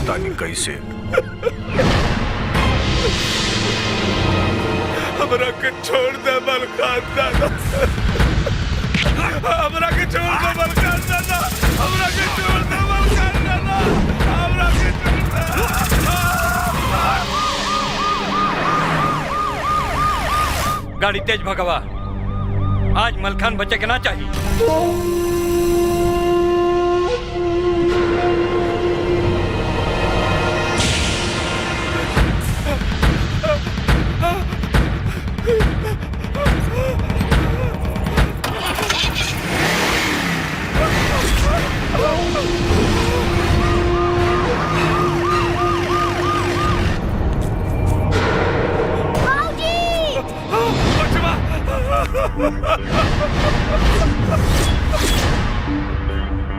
पता नहीं कैसे। हमरा के छोड़ दे मलखान दादा, हमरा के छोड़ दे मलखान दादा, हमरा के छोड़ दे मलखान दादा, हमरा के छोड़ दे। गाड़ी तेज भगवा, आज मलखान बचे के ना चाहिए।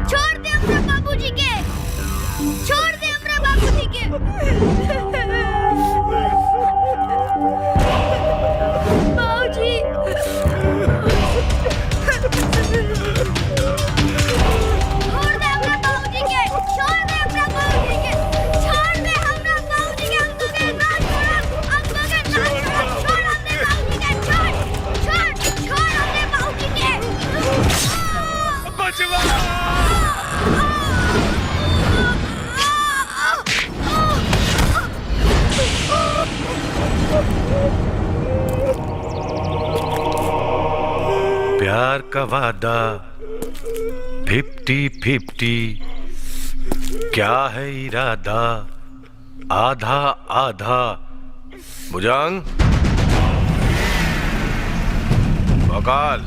छोड़ दे हमरा बाबूजी के, छोड़ दे हमरा बाबूजी के। बाबूजी, छोड़ दे हमरा बाबूजी के, छोड़ दे हमरा बाबूजी के, छोड़ दे हमरा बाबूजी के। हम तुझे ना छोड़ब, हम तुझे ना छोड़ब। छोड़ हमने बाबूजी के, छोड़ हमने बाबूजी के। बचवा प्यार का वादा 50-50, क्या है इरादा आधा आधा। बुजांग, बकाल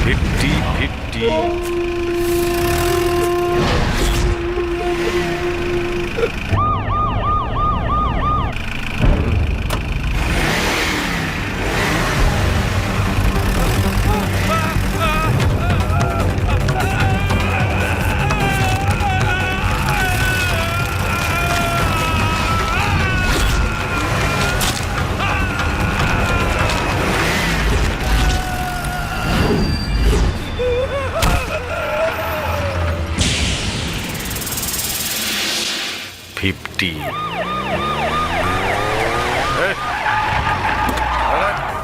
50-50।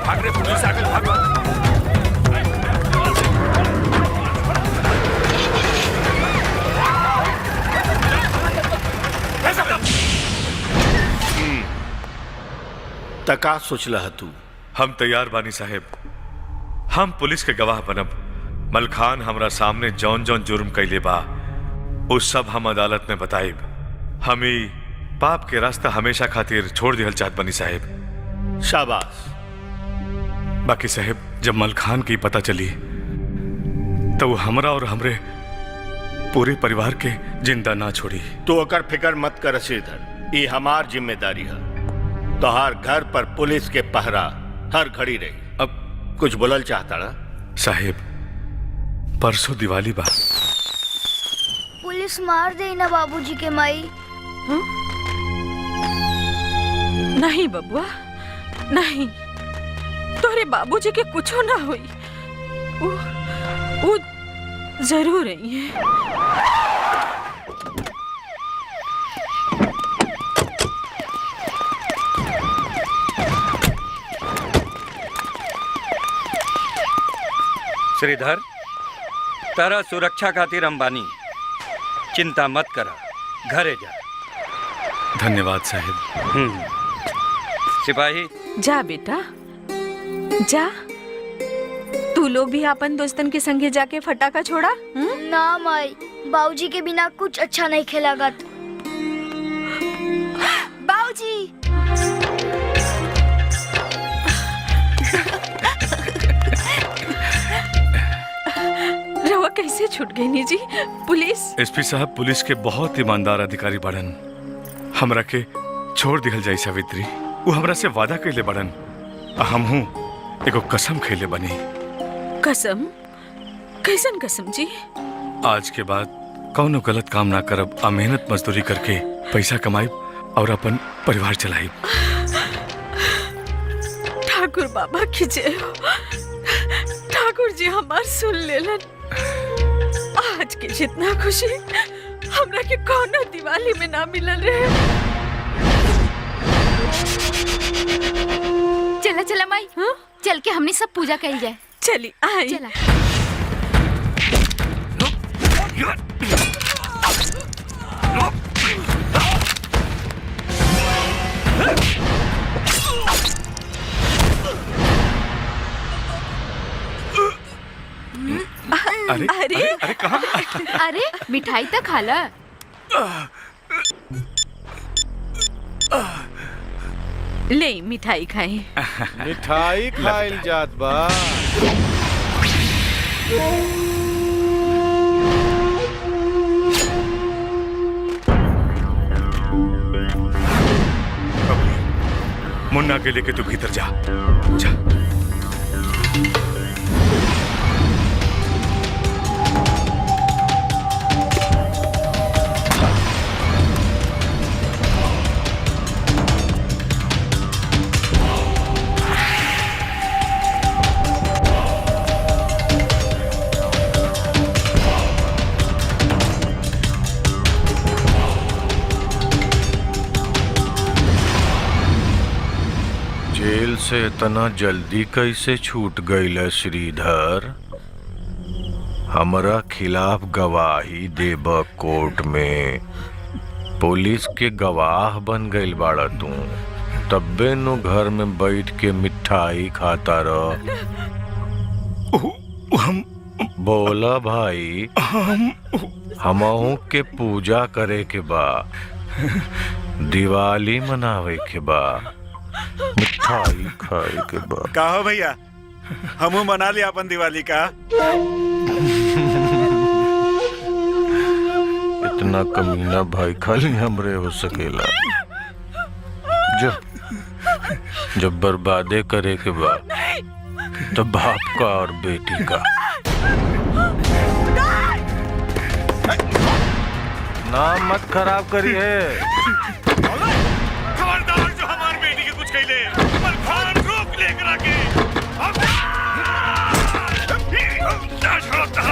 भाग रे पुलिस आ गई, भागो। तका सोचला तू? हम तैयार बानी साहेब, हम पुलिस के गवाह बनब। मलखान हमरा सामने जौन जौन जुर्म कैले बा उस सब हम अदालत में बताइब। हम ही पाप के रास्ता हमेशा खातिर छोड़ दिहल चाहत बनी साहेब। शाबाश। बाकी साहेब, जब मलखान की पता चली तो वो हमरा और हमरे पूरे परिवार के जिंदा ना छोड़ी। तो अकर फिक्र मत कर श्रीधर, ये हमार जिम्मेदारी है। तोहार घर पर पुलिस के पहरा हर घड़ी रही। अब कुछ बोलल चाहता ना? साहेब, परसों दिवाली बा। पुलिस मार दे ना बाबूजी के माई। नहीं बबुआ, नहीं, तोरे बाबूजी के कुछो ना हुई। वो जरूर रही है। श्रीधर, तारा सुरक्षा खातिर अंबानी, चिंता मत करा, घरे जा। धन्यवाद साहेब। सिपाही, जा बेटा जा। तू लोग भी अपन दोस्तन के संगे जाके फटाका छोड़ा। ना माई, बाबूजी के बिना कुछ अच्छा नहीं खेलागत। बाबूजी, रवा कैसे छूट गई नी जी? पुलिस एसपी साहब पुलिस के बहुत ईमानदार अधिकारी बड़न। हमरा के छोड़ दिहल जाई सावित्री। वो हमरा से वादा कैले बड़न, हम हूँ एगो कसम खैले बनी। कसम? कैसन कसम जी? आज के बाद कौनो गलत काम ना करब, आ मेहनत मजदूरी करके पैसा कमाई और अपन परिवार चलाई। ठाकुर बाबा की जय हो। ठाकुर जी हमार सुन लेलन। आज आज के जितना खुशी हमरा के कौनो दिवाली में ना मिलल रहे। चला चला माई, चल के हमने सब पूजा करी जाए। चली आई। चला। अरे अरे अरे कहाँ? अरे मिठाई तो खा ला। ले मिठाई खाई। मिठाई खाइल जात बा। मुन्ना के लेके तू भीतर जा। जा। जेल से इतना जल्दी कैसे छूट गईल श्रीधर? हमरा खिलाफ गवाही देब कोर्ट में, पुलिस के गवाह बन गईल बाड़ा तू, तब्बे नु घर में बैठ के मिठाई खाता रह। बोला भाई, हमहू के पूजा करे के बा, दिवाली मनावे के बा, मिठाई खाए के बाद। कहो भैया, हमू मना लिया अपन दिवाली का। इतना कमीना भाई खाली हमरे हो सकेला। जब बर्बादे करे के बाद तो बाप का और बेटी का। नाम मत खराब करिए। खबरदार जो हमारी बेटी के कुछ कहले, मलखान रोक लेकर आके। ना छोड़ता।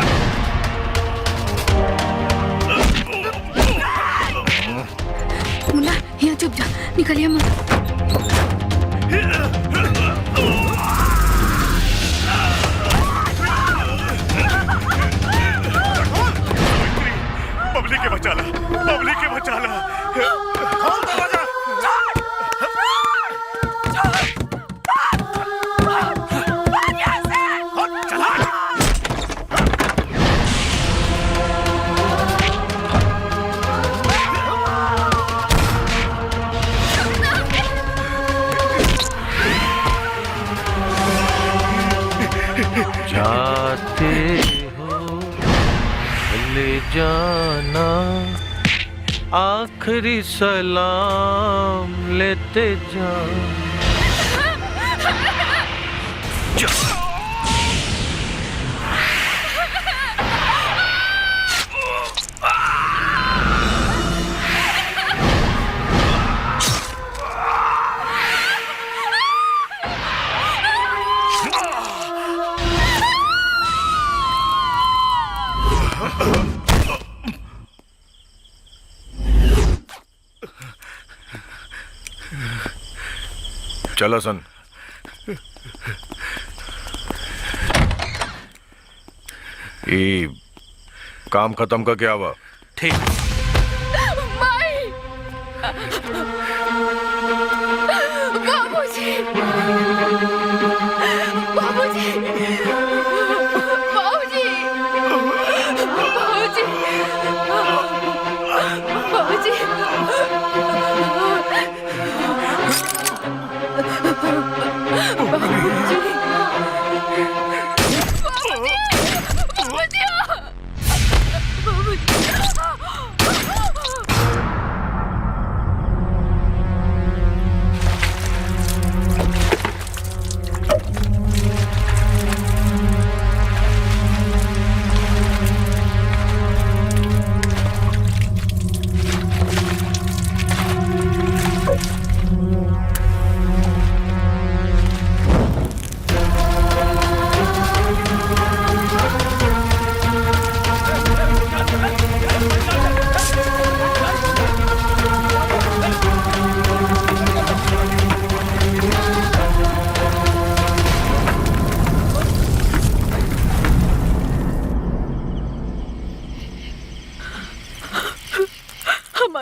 मुन्ना यहाँ चुप जा, निकलिए मत। पब्लिक के बचा ला, पब्लिक के बचा ला। खोल दरवाजा। जाते हो ले जाना, आखिरी सलाम लेते जाना। चलो सन। ये काम खत्म का क्या हुआ? ठीक। बाबूजी, बाबूजी, बाबूजी, बाबूजी, बाबूजी, बाबूजी, बाबूजी,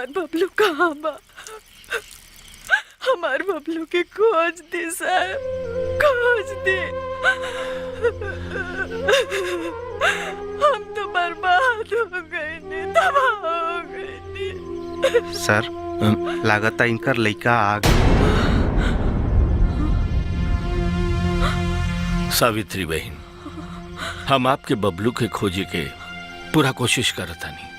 हमार बबलू कहाँ बा? हमार बबलू के खोज दे साहब, खोज दे। हम तो बर्बाद हो गए ने, तबाह हो गए ने। सर लागता इनकर लइका आ गई। सावित्री बहन, हम आपके बबलू के खोजे के पूरा कोशिश करता नहीं।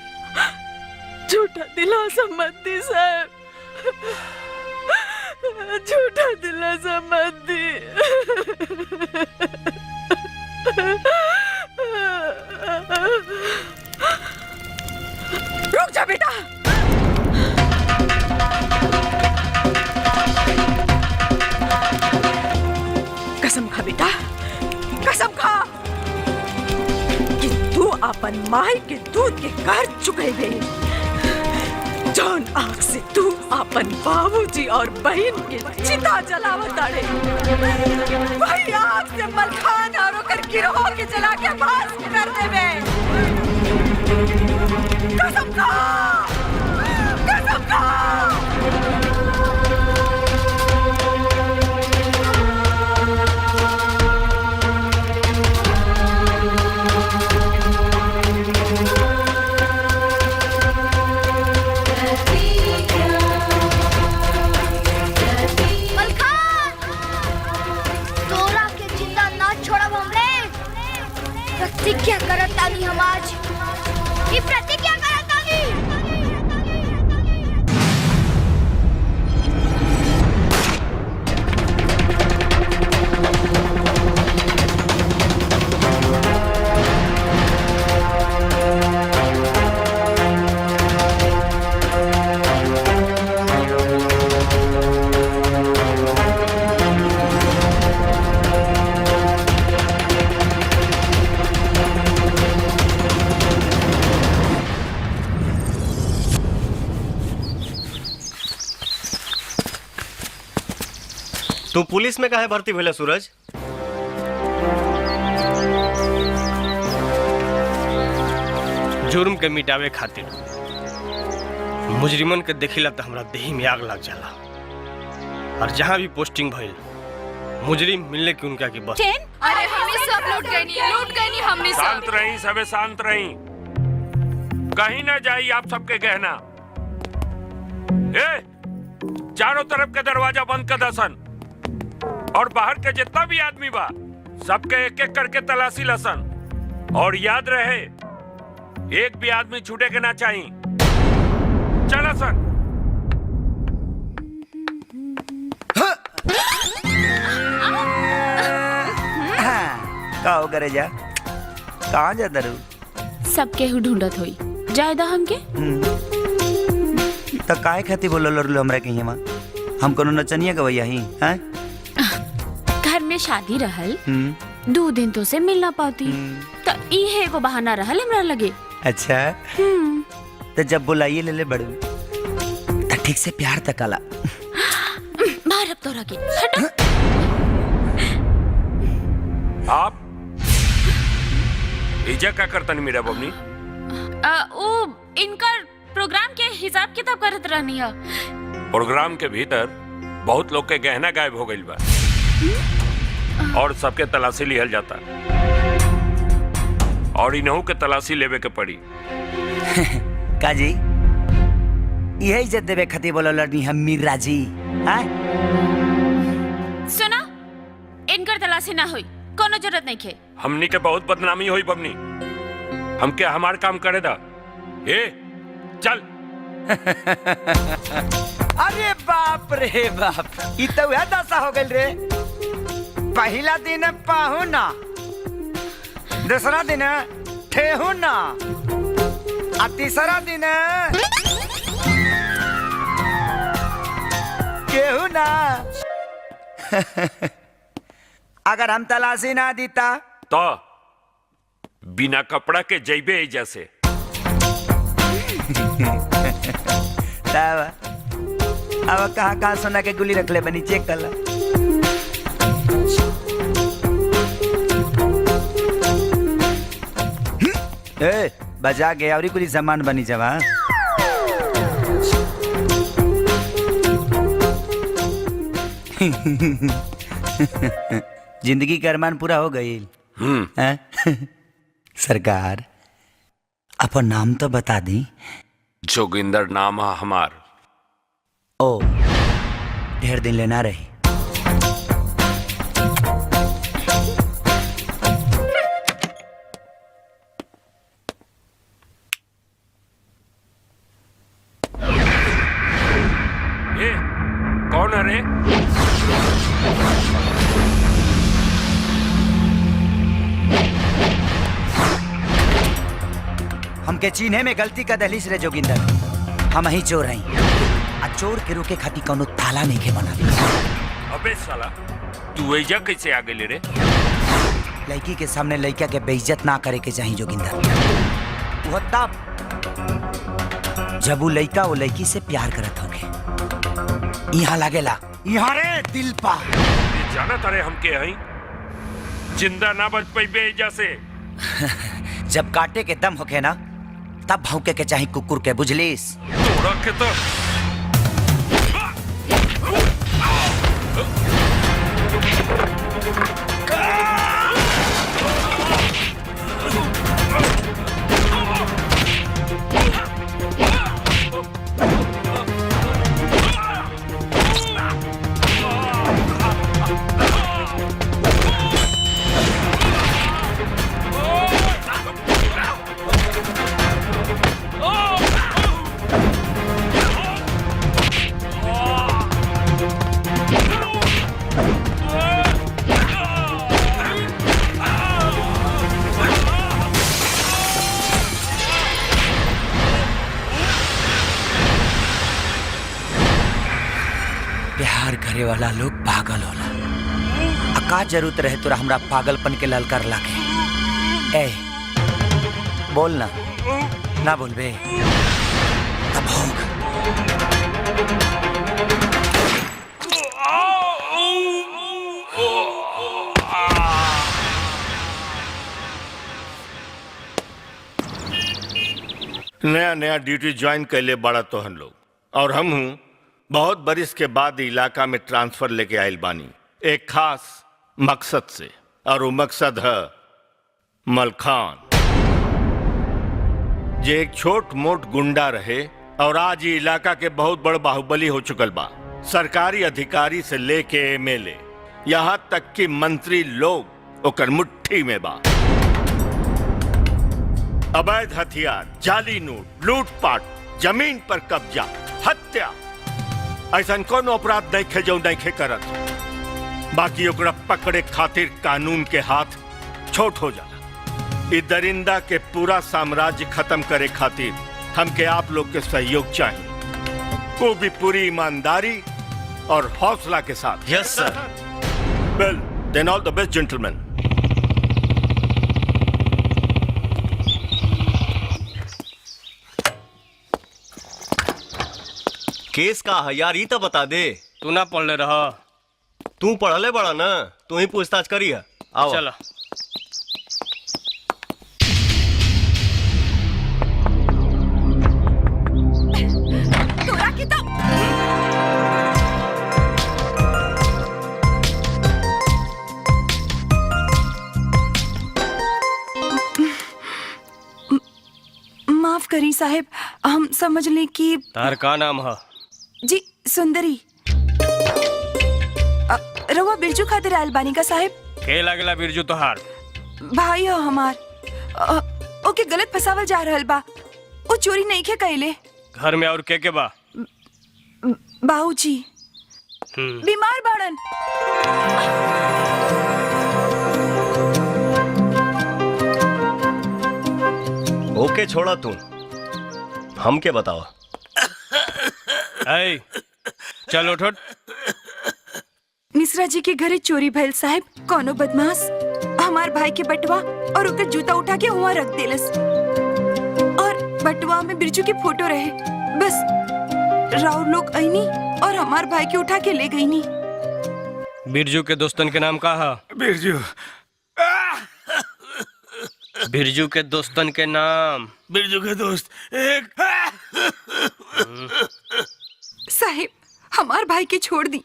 झूठा दिलासा मत दी साहब, झूठा दिलासा मत दी। रुक जा बेटा। कसम खा बेटा, कसम खा कि तू अपन माई के दूध के कर चुके बे। जौन आग से तू अपन बाबूजी और बहन के चिता जलावत अड़े, वही आग से मलखान और ओकर गिरोह के जला के भस्म कर देबे। कसम खा, कसम खा। प्रतिज्ञा करतानी हम आज, ये प्रतिज्ञा करतानी। तू पुलिस में काहे भर्ती भइला सूरज? जुर्म के मिटावे खातिर मुजरिमन के देखिला तो हमरा देही में आग लग जाला। और जहाँ भी पोस्टिंग भइल मुजरिम मिलने की उनका की बस। अरे हमने सब लूट गए हमने सब। शांत रही, सबे शांत रही, कहीं ना जाई आप सबके गहना। चारों तरफ के दरवाजा बंद कर दसन और बाहर के जितना भी आदमी बा सबके एक एक करके तलाशी लसन। और याद रहे, एक भी आदमी छूटे के ना चाहिए। चला सन। का हो करे जा? कहाँ जा दरू? सबके ढूंढत होई, जायदा हमके। तो काहे खाती बोलो लरलो हमरा के हिमा? हम कोनो नचनिया गवैया ही हैं? घर में शादी रहल, 2 दिन तो से मिल ना पाती, तो इहे एगो बहाना रहल हमरा लगे। अच्छा, तो जब बुलाइए ले ले बड़ू तो ठीक से प्यार तकाला। मारब तोरा के। आप इजा क्या करतन मेरा बबनी? ओ इनकर प्रोग्राम के हिसाब किताब करत रहनी है। प्रोग्राम के भीतर बहुत लोग के गहना गायब हो गइल बा और सबके तलाशी लिहल जाता और इनहू के तलाशी लेवे के पड़ी। काजी यही इज्जत देवे खातिर बोलो लड़नी हम मीरा जी। सुना, इनकर तलाशी ना हुई, कोनो जरूरत नहीं खे। हमनी के बहुत बदनामी हुई बबनी, हमके हमार काम करे दा। चल। अरे बाप रे बाप, ई तो वह दशा हो गइल रे। पहला दिन पाहुना, दूसरा दिन ठेहुना, आ तीसरा दिन केहू ना। अगर हम तलाशी ना दीता तो बिना कपड़ा के जैबे जैसे। अब कहाँ सोना के गुली रख ले बनी, चेक कर ला। बजा के और कुछ सामान बनी जवा। जिंदगी का अरमान पूरा हो गई। सरकार अपन नाम तो बता दी। जोगिंदर नाम है हमार। ओ ढेर दिन लेना रही। ए, कौन है रे? हमके चीन्हे में गलती का दहलीस रे जोगिंदर। हम ही चोर हैं। आ चोर के रोके खातिर कोनो ताला नहीं के बना। अबे साला तू एजा कैसे आ गई रे? लड़की के सामने लड़का के बेइज्जत ना करे के चाहिए जोगिंदर। वो तब जब वो लड़का वो लड़की से प्यार करत होगे। यहाँ लगेला यहाँ रे दिल पा। जाना तारे हमके हई जिंदा ना बच पैबे एजा से। जब काटे के दम होके ना तब भौंके के चाहिए कुकुर के, बुझलिस? तोड़ा के तो प्यार करे वाला लोग पागल होला। का जरूरत रहे तोरा हमरा पागलपन के ललकार लागे? ए बोल ना बोलबे तब भौंक। नया नया ड्यूटी ज्वाइन कर ले बड़ा तोहन लोग, और हम हूँ बहुत बरिस के बाद इलाका में ट्रांसफर लेके आयल बानी एक खास मकसद से, और वो मकसद है मलखान, जे एक छोट मोट गुंडा रहे और आज ये इलाका के बहुत बड़ बाहुबली हो चुकल बा। सरकारी अधिकारी से लेके एमएलए यहाँ तक कि मंत्री लोग ओकर मुट्ठी में बा। अवैध हथियार, जाली नोट, लूटपाट, जमीन पर कब्जा, हत्या, ऐसा कौन अपराध नहीं जो नहीं करत। बाकी ओकरा पकड़े खातिर कानून के हाथ छोट हो जाला। इस दरिंदा के पूरा साम्राज्य खत्म करे खातिर हमके आप लोग के सहयोग चाहिए, वो भी पूरी ईमानदारी और हौसला के साथ। यस सर। वेल देन ऑल द बेस्ट जेंटलमैन। केस का है यार, ये तो बता दे। तू ना पढ़ले रहा? तू पढ़ले बड़ा ना, तू ही पूछताछ करी है। आओ चला। तोरा की तो माफ करी साहेब, हम समझ ले कि तार का नाम है? जी सुंदरी। रवा बिरजू खातिर आयल बानी का साहेब? के लागला बिरजू तोहार? भाई हो हमार। ओके गलत फसावल जा रहल बा। वो चोरी नहीं के कैले। घर में और के बा? बाबूजी बीमार बाड़न। ओके छोड़ा तू, हम के बताओ। ऐ चल उठ। मिश्रा जी के घरे चोरी भइल साहब। कोनो बदमाश हमार भाई के बटवा और ओकर जूता उठा के वहाँ रख देलस, और बटवा में बिरजू की फोटो रहे। बस राउर लोग आईनी और हमार भाई के उठा के ले गईनी। बिरजू के दोस्तन के नाम का है? बिरजू। बिरजू के दोस्तन के नाम? बिरजू के दोस्त एक। साहिब हमार भाई के छोड़ दी।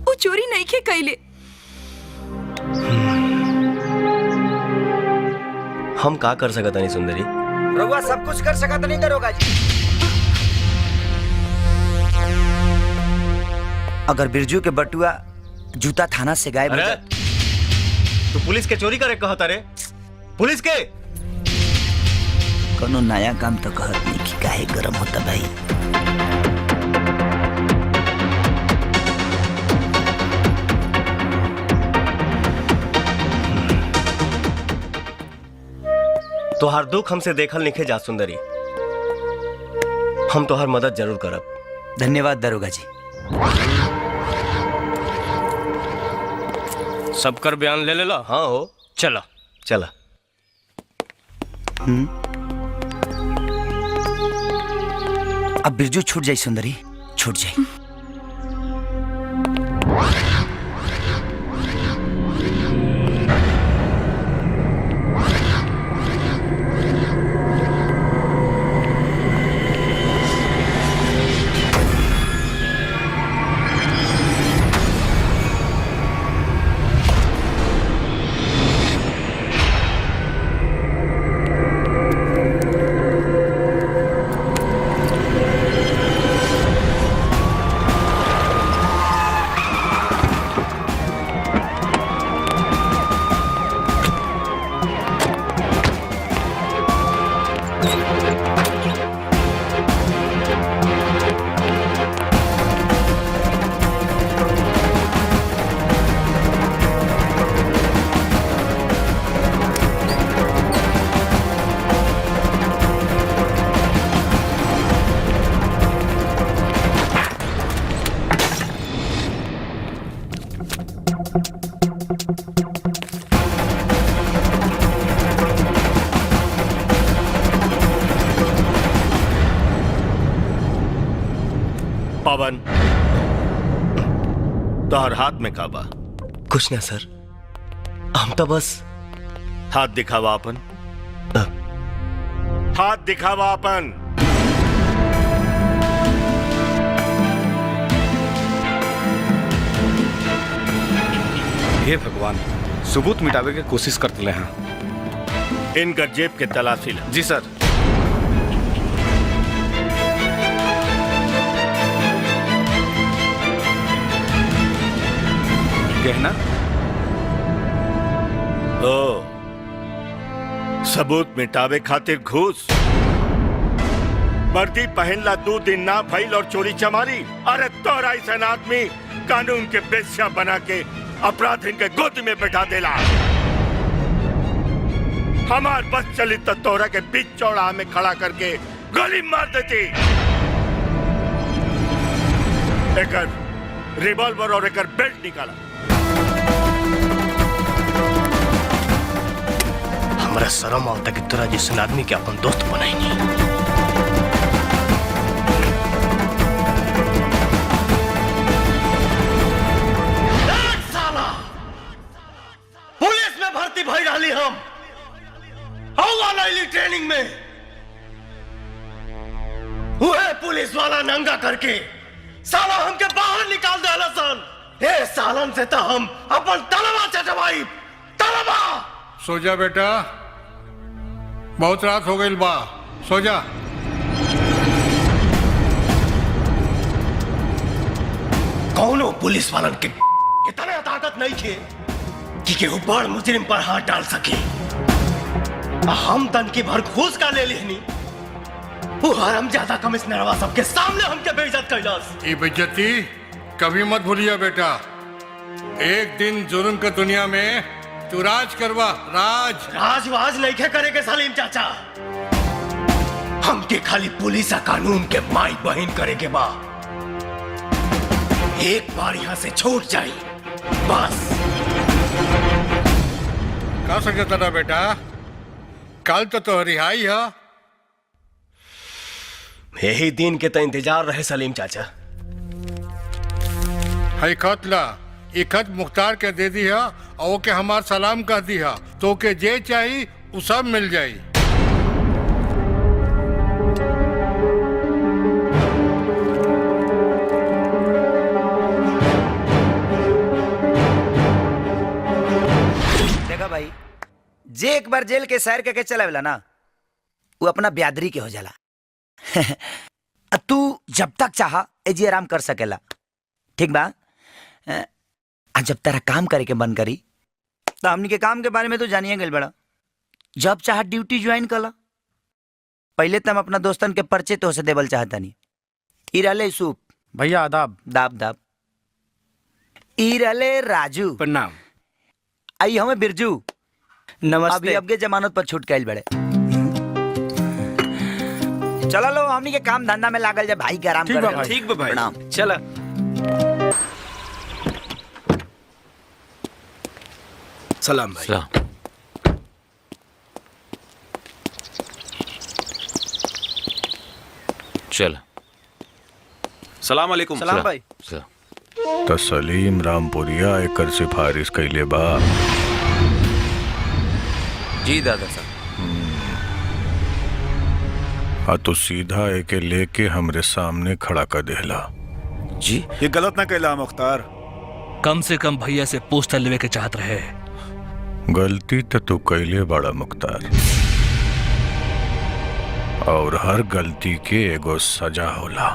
वो चोरी नहीं के कैले। हम का कर सकत नहीं सुंदरी? रउआ सब कुछ कर सकत नहीं दरोगा जी। अगर बिरजू के बटुआ जूता थाना से गायब हो अरे जात, तू पुलिस के चोरी करे कहता रे? पुलिस के कोनो नया काम तो कहत नहीं कि काहे गरम होता भाई। तोहार दुख हमसे देखल निखे जा सुंदरी। हम तोहार मदद जरूर करब। धन्यवाद दरोगा जी। सबकर बयान ले ला। हाँ हो, चला चला। अब बिरजू छूट जाई सुंदरी, छूट जाई। पवन, तोहर हाथ में काबा? कुछ ना सर, हम तो बस। हाथ दिखावा अपन। हाथ दिखावा अपन। हे भगवान, सबूत मिटावे के कोशिश करते ले हैं। इनकर जेब के तलाशी ला। जी सर। गहना? ओ, सबूत मिटावे खातिर घूस? वर्दी पहनला 2 दिन ना भइल और चोरी चमारी? अरे तोरा ऐसा आदमी कानून के बेस्या बना के अपराधिन के गोद में बैठा देला। हमार बस चली तो तोरा के बीच चौड़ा में खड़ा करके गोली मार देती। एकर रिवॉल्वर और एकर बेल्ट निकाला। हमरा शर्म आवता कि तोरा जैसन आदमी के अपन दोस्त बनाएंगे। साला पुलिस में भर्ती भई रही हम ट्रेनिंग में। हुए पुलिस वाला नंगा करके साला हमके बाहर निकाल दे सन। ए सालन से तो हम अपन तलवा चटवाई। तलवा। सो जा बेटा, बहुत रात हो गई बा, सो जा। कौनो पुलिस वालन के इतना ताकत नहीं थे कि केहू बड़ मुजरिम पर हाथ डाल सके। हम तन की भर घूस का ले लेनी। वो हरामजादा कमिश्नरवा सबके सामने हमके बेइज्जत कैलास। ये बेइज्जती कभी मत भूलिया बेटा। एक दिन जुर्म के दुनिया में तू राज करवा। राज नहीं करे के सलीम चाचा। हमके खाली पुलिस कानून के माई बहन करे के बा। एक बार यहाँ से छूट जाई बस। का सकता था बेटा, कल तो रिहाई है। यही दिन के तो इंतजार रहे सलीम चाचा। है खत ला, ये खत मुख्तार के दे दी है और के हमार सलाम कह दी है, तो के जे चाहिए वो सब मिल जाये। जे एक बार जेल के सैर करके चला वेला ना वो अपना ब्यादरी के हो जाला। तू जब तक चाह एजी आराम कर सकेला, ठीक बा? जब तेरा काम करे के मन करी तो हमनी के काम के बारे में तो जानिए गल बड़ा। जब चाह ड्यूटी ज्वाइन कला। पहले तो हम अपना दोस्तन के पर्चे तो से देवल चाहता नहीं। इरले सूप भैया आदाब। दाब दाब। इरले राजू प्रणाम। आई हमें बिरजू नमस्ते। अभी अब के जमानत पर छूट गए बड़े। चलो लो हमनी के काम धंधा में लागल जाए भाई के आराम कर। ठीक बा भाई। प्रणाम। चला। सलाम भाई। सलाम। चल। सलाम अलैकुम। सलाम भाई। तो सलीम रामपुरिया एकर सिफारिश कैले बा। जी दादा साहब। तो सीधा एके लेके हमरे सामने खड़ा कर देला। जी ये गलत ना कहला मुख्तार। कम से कम भैया से पोस्टर लेवे के चाहत रहे। गलती तो तू कैले बड़ा मुख्तार, और हर गलती के एगो सजा होला।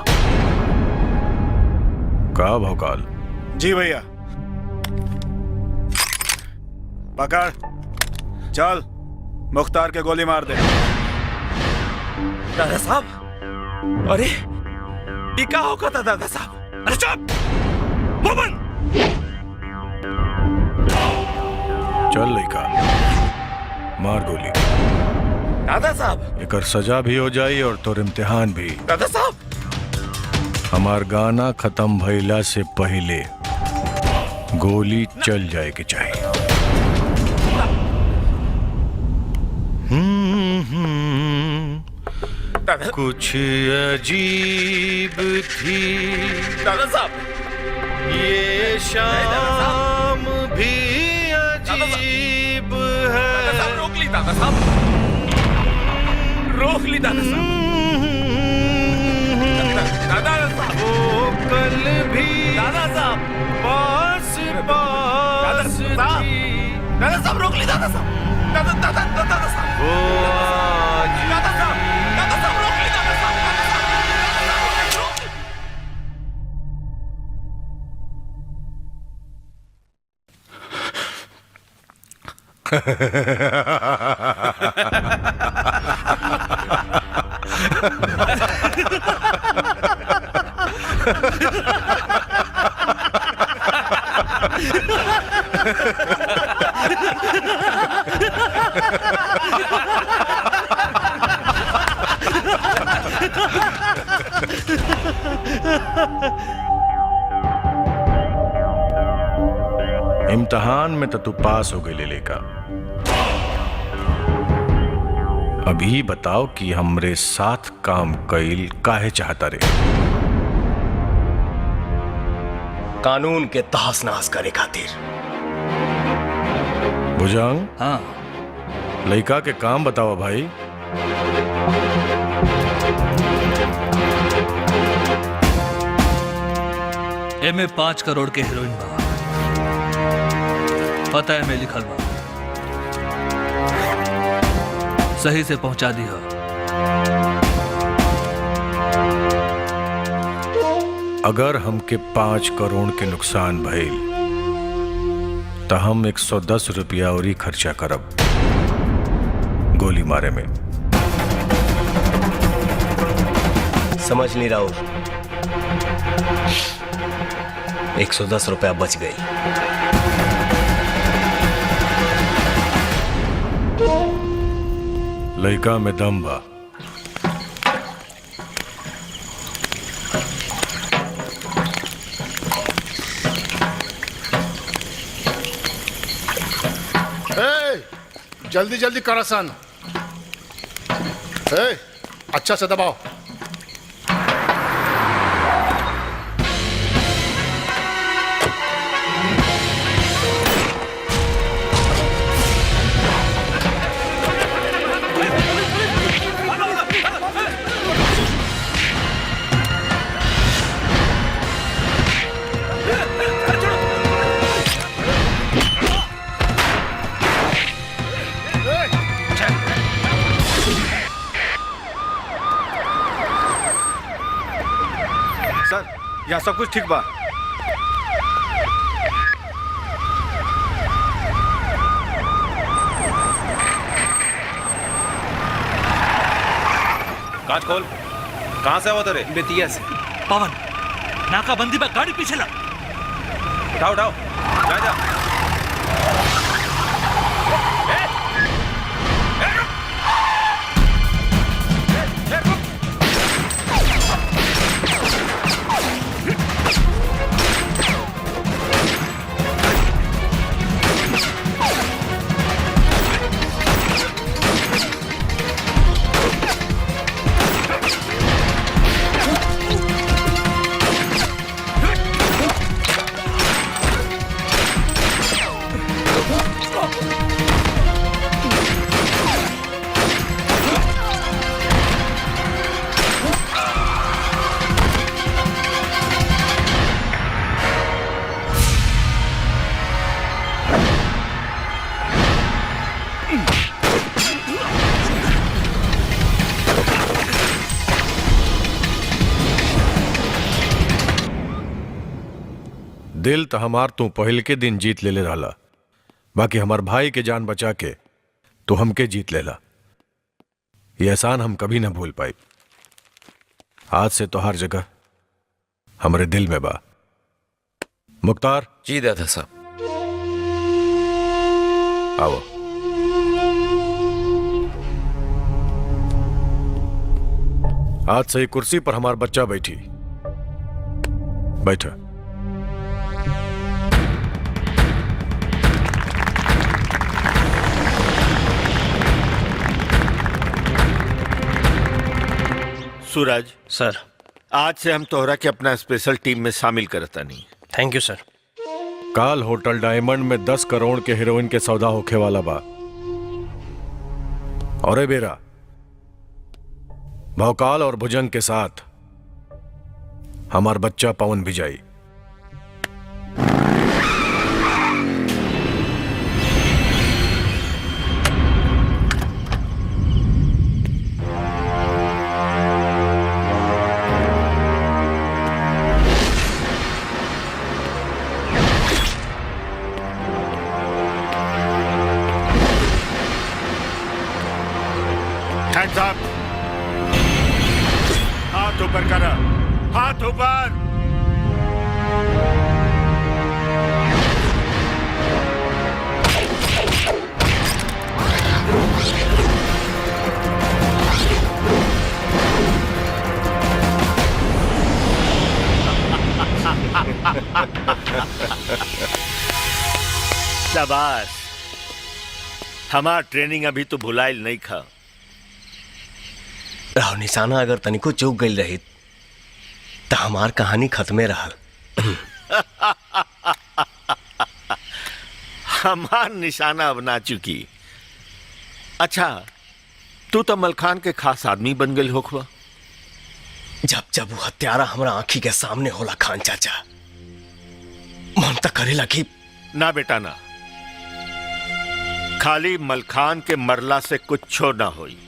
का भौकाल? जी भैया। पकड़, चल मुख्तार के गोली मार दे। दादा साहब, अरे ये क्या होगा था दादा साहब? अरे चुप, मोमन। चल लइका, मार गोली। दादा साहब। एकर सजा भी हो जाई और तोर इम्तिहान भी। दादा साहब। हमार गाना खत्म भइला से पहले गोली चल जाए के चाहिए। कुछ अजीब थी दादा साहब ये शाम भी अजीब है। दादा साहब रोक ली। दादा साहब रोक ली। दादा साहब। दादा साहब वो कल भी दादा साहब पास पास थी। दादा साहब रोक ली। दादा साहब। दादा दादा दादा साहब वो आज दादा साहब। दादा साहब रोक ली। दादा साहब। इम्तिहान में तो तू पास हो गई लेका। अभी बताओ कि हमरे साथ काम कईल काहे चाहता रे? कानून के तहस नहस करे खातिर। भुजंग, हाँ लइका के काम बताओ भाई। एमे 5 करोड़ के हीरोइन बा। पता है में लिखल बा, सही से पहुंचा दी हो। अगर हमके 5 करोड़ के नुकसान भइल तो हम 110 रुपया और ही खर्चा करब गोली मारे में। समझ नहीं रहा हूं। 110 रुपया बच गई। लइका में दम बा। जल्दी जल्दी करासन। अच्छा से दबाओ। यहाँ सब कुछ ठीक बा। कांच खोल। कहाँ से आवा तेरे? बेतिया से। पवन नाकाबंदी पर गाड़ी पीछे ला। उठाओ उठाओ, जा जा। दिल तो हमार तू पहल के दिन जीत ले रहला, बाकी हमार भाई के जान बचा के तो हमके जीत लेला। ये एहसान हम कभी ना भूल पाई। आज से तो हर जगह हमारे दिल में बा। मुख्तार। जी दादा साहब। आओ। आज से कुर्सी पर हमार बच्चा बैठी। बैठा। सूरज सर, आज से हम तोहरा के अपना स्पेशल टीम में शामिल करता नहीं। Thank you sir. काल होटल डायमंड में 10 करोड़ के हीरोइन के सौदा होखे वाला बा। और ए बेरा भौकाल और भुजंग के साथ हमार बच्चा पवन भी जाई। Hands up. हाथ ऊपर करा, हाथ ऊपर। शाबाश, हमार ट्रेनिंग अभी तो भुलाइल नहीं खा। राव निशाना अगर तनिको चूक गई रही तो हमार कहानी खत्मे रहल। हमार निशाना अब ना चुकी। अच्छा, तू तो मलखान के खास आदमी बन गई होखवा। जब जब वो हत्यारा हमारा आंखी के सामने होला खान चाचा, मन तक करेला कि ना बेटा ना, खाली मलखान के मरला से कुछो ना होई।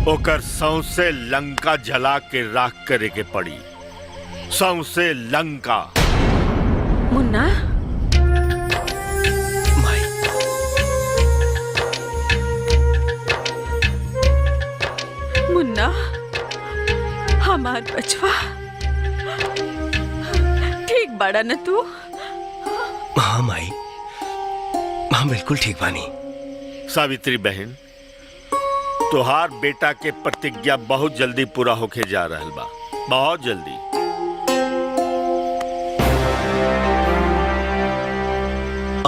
ओकर सौंसे लंका जला के राख करे के पड़ी। सौंसे लंका। मुन्ना। मुन्ना, हमार बचवा ठीक बड़ा न तू? हाँ माई, हाँ बिल्कुल ठीक बानी। सावित्री बहन, तुहार बेटा के प्रतिज्ञा बहुत जल्दी पूरा होके जा रहल बा, बहुत जल्दी।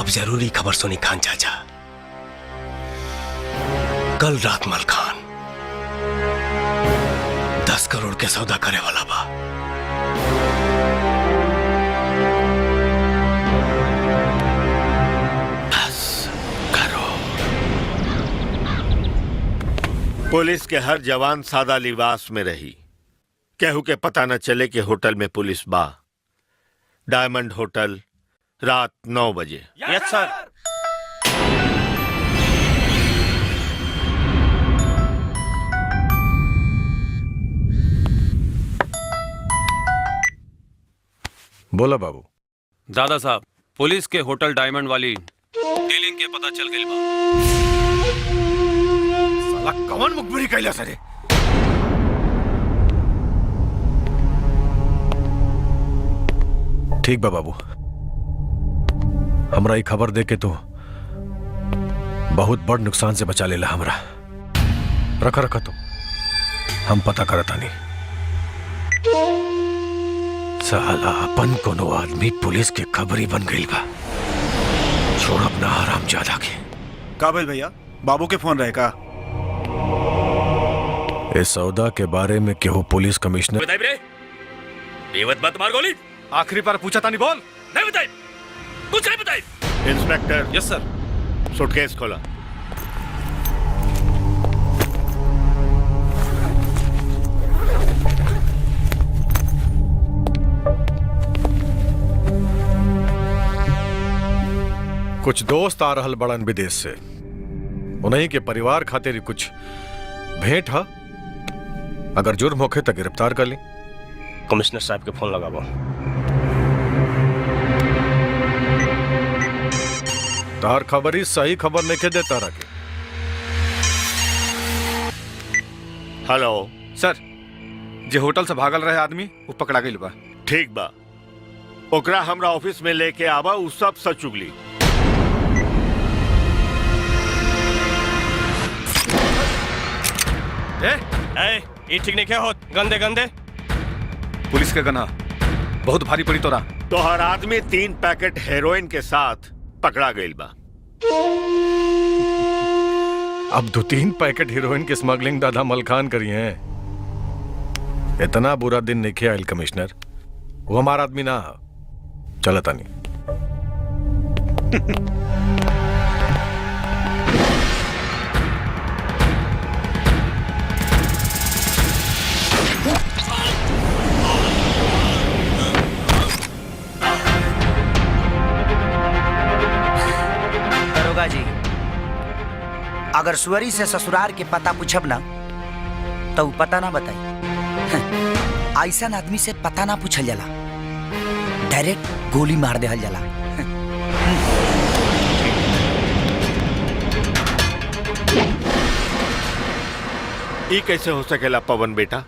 अब जरूरी खबर सुनी खान चाचा। कल रात मलखान 10 करोड़ के सौदा करे वाला बा। पुलिस के हर जवान सादा लिबास में रही, केहू के पता न चले कि होटल में पुलिस बा। डायमंड होटल, रात 9 बजे। यस सर। बोला बाबू। दादा साहब, पुलिस के होटल डायमंड वाली डीलिंग के पता चल गई बा। साला कौन मुखबिरी कैला सरे? ठीक बा बाबू, हमरा ये खबर दे के तो बहुत बड़ नुकसान से बचा लेला हमरा। रखा रखा तो हम पता करता नहीं। साला अपन कोनो आदमी पुलिस के खबरी बन गई बा। छोड़ अपना आराम ज्यादा के। काबिल भैया, बाबू के फोन रहेगा। इस सौदा के बारे में केहू पुलिस कमिश्नर बताई रे, बेवत मत मार गोली। आखिरी बार पूछा था, नहीं बोल। नहीं बताई, कुछ नहीं बताई। इंस्पेक्टर। यस सर। सूटकेस खोला। कुछ दोस्त आ रहल बड़न विदेश से, उन्हीं के परिवार खातिर कुछ भेंट है। अगर जुर्म होखे तो गिरफ्तार कर ली। कमिश्नर साहब के फोन लगाबो। तार खबरी सही खबर नहीं के देता रखे। हेलो सर, जे होटल से भागल रहे आदमी वो पकड़ा गई बा। ठीक बा, ओकरा हमरा ऑफिस में लेके आवा। उ सब सच चुगली। ये ठीक नहीं क्या होत? गंदे गंदे पुलिस के गना बहुत भारी पड़ी तोरा। तो हर आदमी 3 पैकेट हेरोइन के साथ पकड़ा गई बा। अब 2-3 पैकेट हीरोइन की स्मगलिंग दादा मलखान करी है। इतना बुरा दिन नहीं आयल कमिश्नर। वो हमारा आदमी ना चलता नहीं। दरोगा जी, अगर सुअरी से ससुराल के पता पूछब ना तो उ पता ना बताई। ऐसा आदमी से पता ना पूछल जाला, डायरेक्ट गोली मार देहल जाला। ये कैसे हो सकेला पवन बेटा?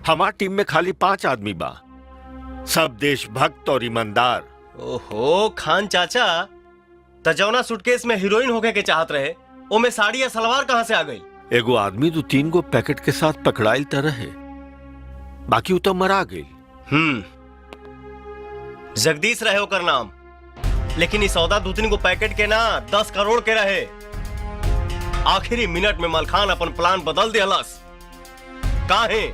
हमार टीम में खाली 5 आदमी बा, सब देशभक्त और ईमानदार। ओहो खान चाचा, तजौना सूटकेस में हीरोइन होके के चाहत रहे, ओ में साड़ी या सलवार कहां से आ गई? एगो आदमी 2-3 गो पैकेट के साथ पकड़ाइल तरह है, बाकी उ तो मरा गई। जगदीश रहे ओकर नाम, लेकिन इस सौदा 2-3 गो पैकेट के ना 10 करोड़ के रहे। आखिरी मिनट में मलखान अपन प्लान बदल दिहलस। काहे?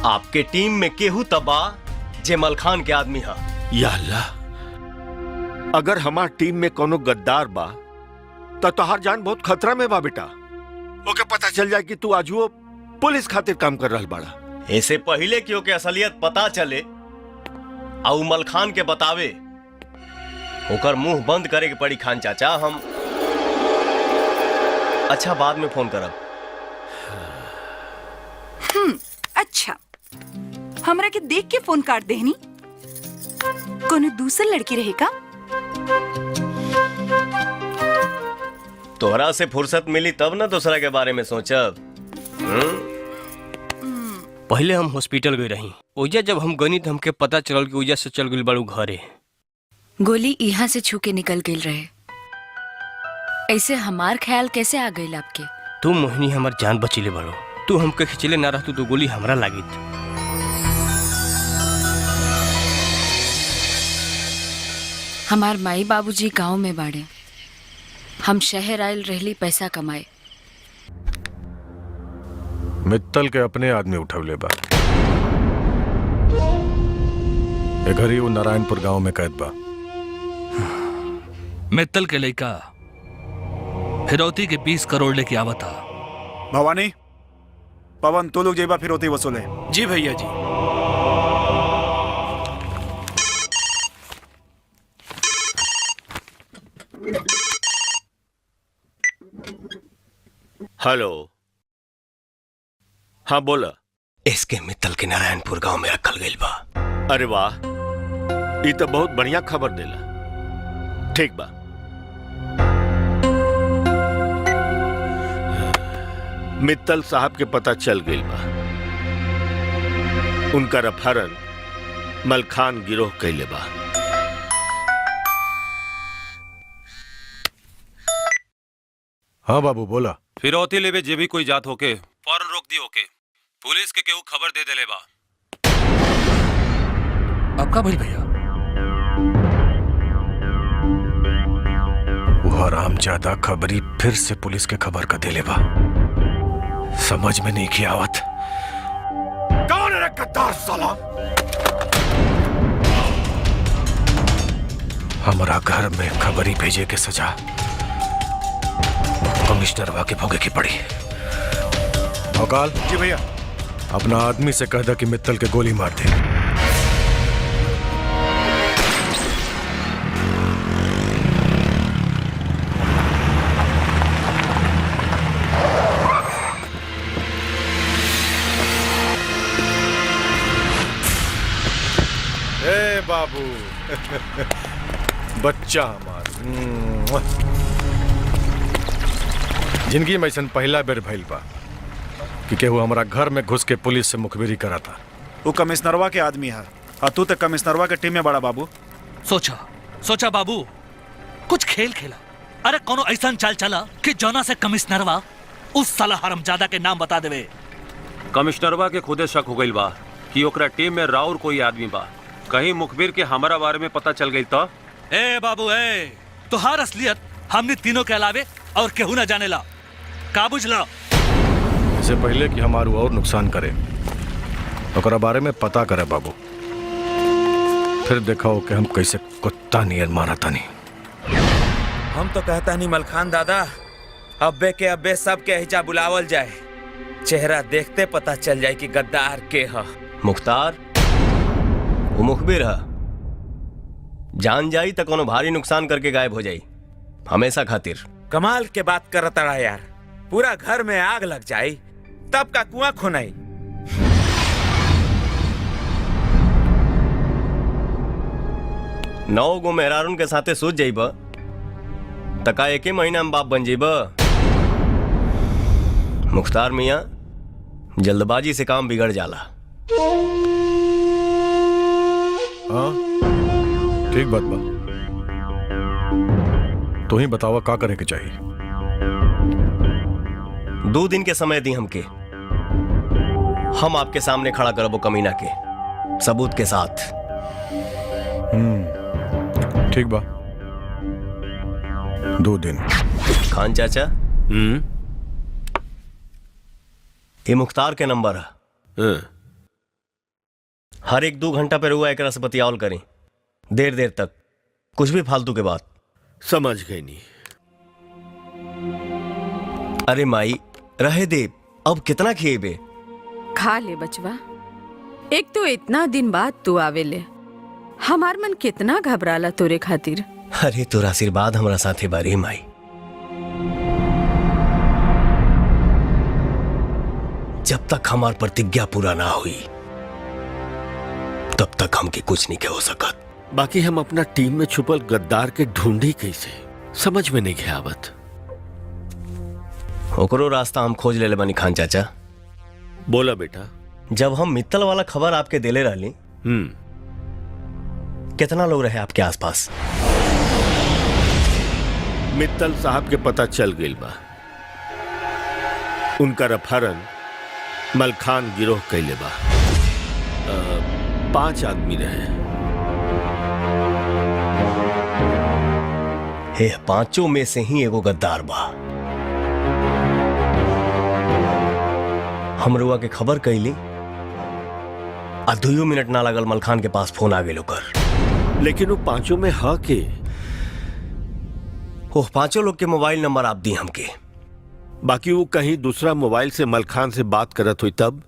आपके टीम में केहू तबा जे मलखान के आदमी हा। या अल्लाह, अगर हमार टीम में कोनो गद्दार बा तो तोहार जान बहुत खतरा में बा बेटा। ओके पता चल जाए कि तू आजुओ पुलिस खातिर काम कर रहल बाड़ा। ऐसे पहले कि ओके असलियत पता चले और मलखान के बतावे, ओकर मुंह बंद करे के पड़ी खान चाचा। हम अच्छा बाद में फोन करब। अच्छा, हमरा के देख के फोन काट देहनी। कोनो दूसर लड़की रहे का? तोहरा से फुर्सत मिली तब ना दूसरा के बारे में सोचब। पहले हम हॉस्पिटल गए रही, ओजा जब हम गनी तो हमके पता चलल कि ओजा से चल गई बड़ू घरे। गोली यहाँ से छू के निकल गई रहे, ऐसे हमार ख्याल कैसे आ गई आपके? तू मोहिनी हमार जान बचीले बड़ो, तू हमके खिंचले ना रहतू तो गोली हमरा लागी। हमार माई बाबूजी गांव में बाड़े, हम शहर आयल रहली पैसा कमाए। मित्तल के अपने आदमी उठवले बा। ए घरी वो नारायणपुर गांव में कैद बा। मित्तल के लइका फिरौती के 20 करोड़ लेके आवता। भवानी, पवन, तो लोग जेबा फिरौती वसूले। जी भैया जी। हेलो, हाँ बोला। इसके मित्तल के नारायणपुर गांव में रखल गई बा। अरे वाह, ये तो बहुत बढ़िया खबर देला। ठीक बा, मित्तल साहब के पता चल गई बा। उनका अपहरण मलखान गिरोह कैले बा। हाँ बाबू बोला। फिरौती लेवे जे भी कोई जात होके फौरन रोक दी होके। पुलिस के केहू खबर दे देले बा। आपका भाई भैया वो हरामजादा खबरी फिर से पुलिस के खबर का देले बा। समझ में नहीं की आवत। कौन है गद्दार साला? हमारा घर में खबरी भेजे के सजा कमिश्नरवा के भोगे की पड़ी। अकाल जी भैया। अपना आदमी से कह दा कि मित्तल के गोली मार दे। ए बाबू बच्चा हमार जिंदगी में ऐसा पहला बेर भइल बा कि केहू हमारा घर में घुस के पुलिस से मुखबिरी करा था। वो कमिश्नरवा के आदमी है और तू तो कमिश्नरवा के टीम में बड़ा बाबू। सोचा बाबू, कुछ खेल खेला। अरे कोनो ऐसा चाल चला कि जौना से कमिश्नरवा उस साला हरामजादा के नाम बता देवे। कमिश्नरवा के खुदे शक हो गई बा कि ओकरा टीम में राउर कोई आदमी बा। कहीं मुखबिर के हमारा बारे में पता चल गई तो? ए बाबू ए, तुहार असलियत हमने तीनों के अलावे और केहू न जाने ला। का बुझला? इससे पहले कि हमारू और नुकसान करे ओकरा बारे में पता करे बाबू, फिर देखा कि हम कैसे कुत्ता नियर मारा तानी। हम तो कहता नहीं मलखान दादा, अब्बे के अब्बे सब के हिजा बुलावल जाए। चेहरा देखते पता चल जाए कि गद्दार के है। मुख्तार वो मुखबिर है, जान जाई तो कोनो भारी नुकसान करके गायब हो जाई हमेशा खातिर। कमाल के बात करता रहा यार। पूरा घर में आग लग जाई तब का कुआं खुनाई। नौ गो मेहरारून के साथे सूझ जाइब तका एक ही महीना में बाप बन जाइब। मुख्तार मियाँ, जल्दबाजी से काम बिगड़ जाला। हाँ ठीक बात बा। तो ही बतावा का करे के चाहिए। 2 दिन के समय दी हमके, हम आपके सामने खड़ा करबो कमीना के सबूत के साथ। ठीक बा, 2 दिन। खान चाचा, ये मुख्तार के नंबर है। हर 1-2 घंटा पे रुआ एकरा से बतियावल करें, देर तक, कुछ भी फालतू के बात। समझ गई नहीं। अरे माई रहे दे, अब कितना खिएबे? खा ले बचवा। एक तो इतना दिन बाद तू आवेले, हमार मन कितना घबराला तोरे खातिर। अरे तोरा आशीर्वाद हमारा साथे बारी माई। जब तक हमार प्रतिज्ञा पूरा ना हुई तब तक हमके कुछ नहीं हो सकत। बाकी हम अपना टीम में छुपल गद्दार के ढूंढी कैसे, समझ में नहीं गया आवत। ओकरो रास्ता हम खोज ले बानी खान चाचा। बोला बेटा। जब हम मित्तल वाला खबर आपके देले रहली, कितना लोग रहे आपके आसपास? मित्तल साहब के पता चल गई बा। उनका अपहरण मलखान गिरोह कैले बा। 5 आदमी रहे। हे 5 में से ही एगो गद्दार बा। हम रुआ के खबर कैली आ 2 मिनट ना लगल मलखान के पास फोन आ गए ओकर। लेकिन वो 5 में हा के? वो 5 लोग के मोबाइल नंबर आप दी हमके। बाकी वो कहीं दूसरा मोबाइल से मलखान से बात करत हुई तब?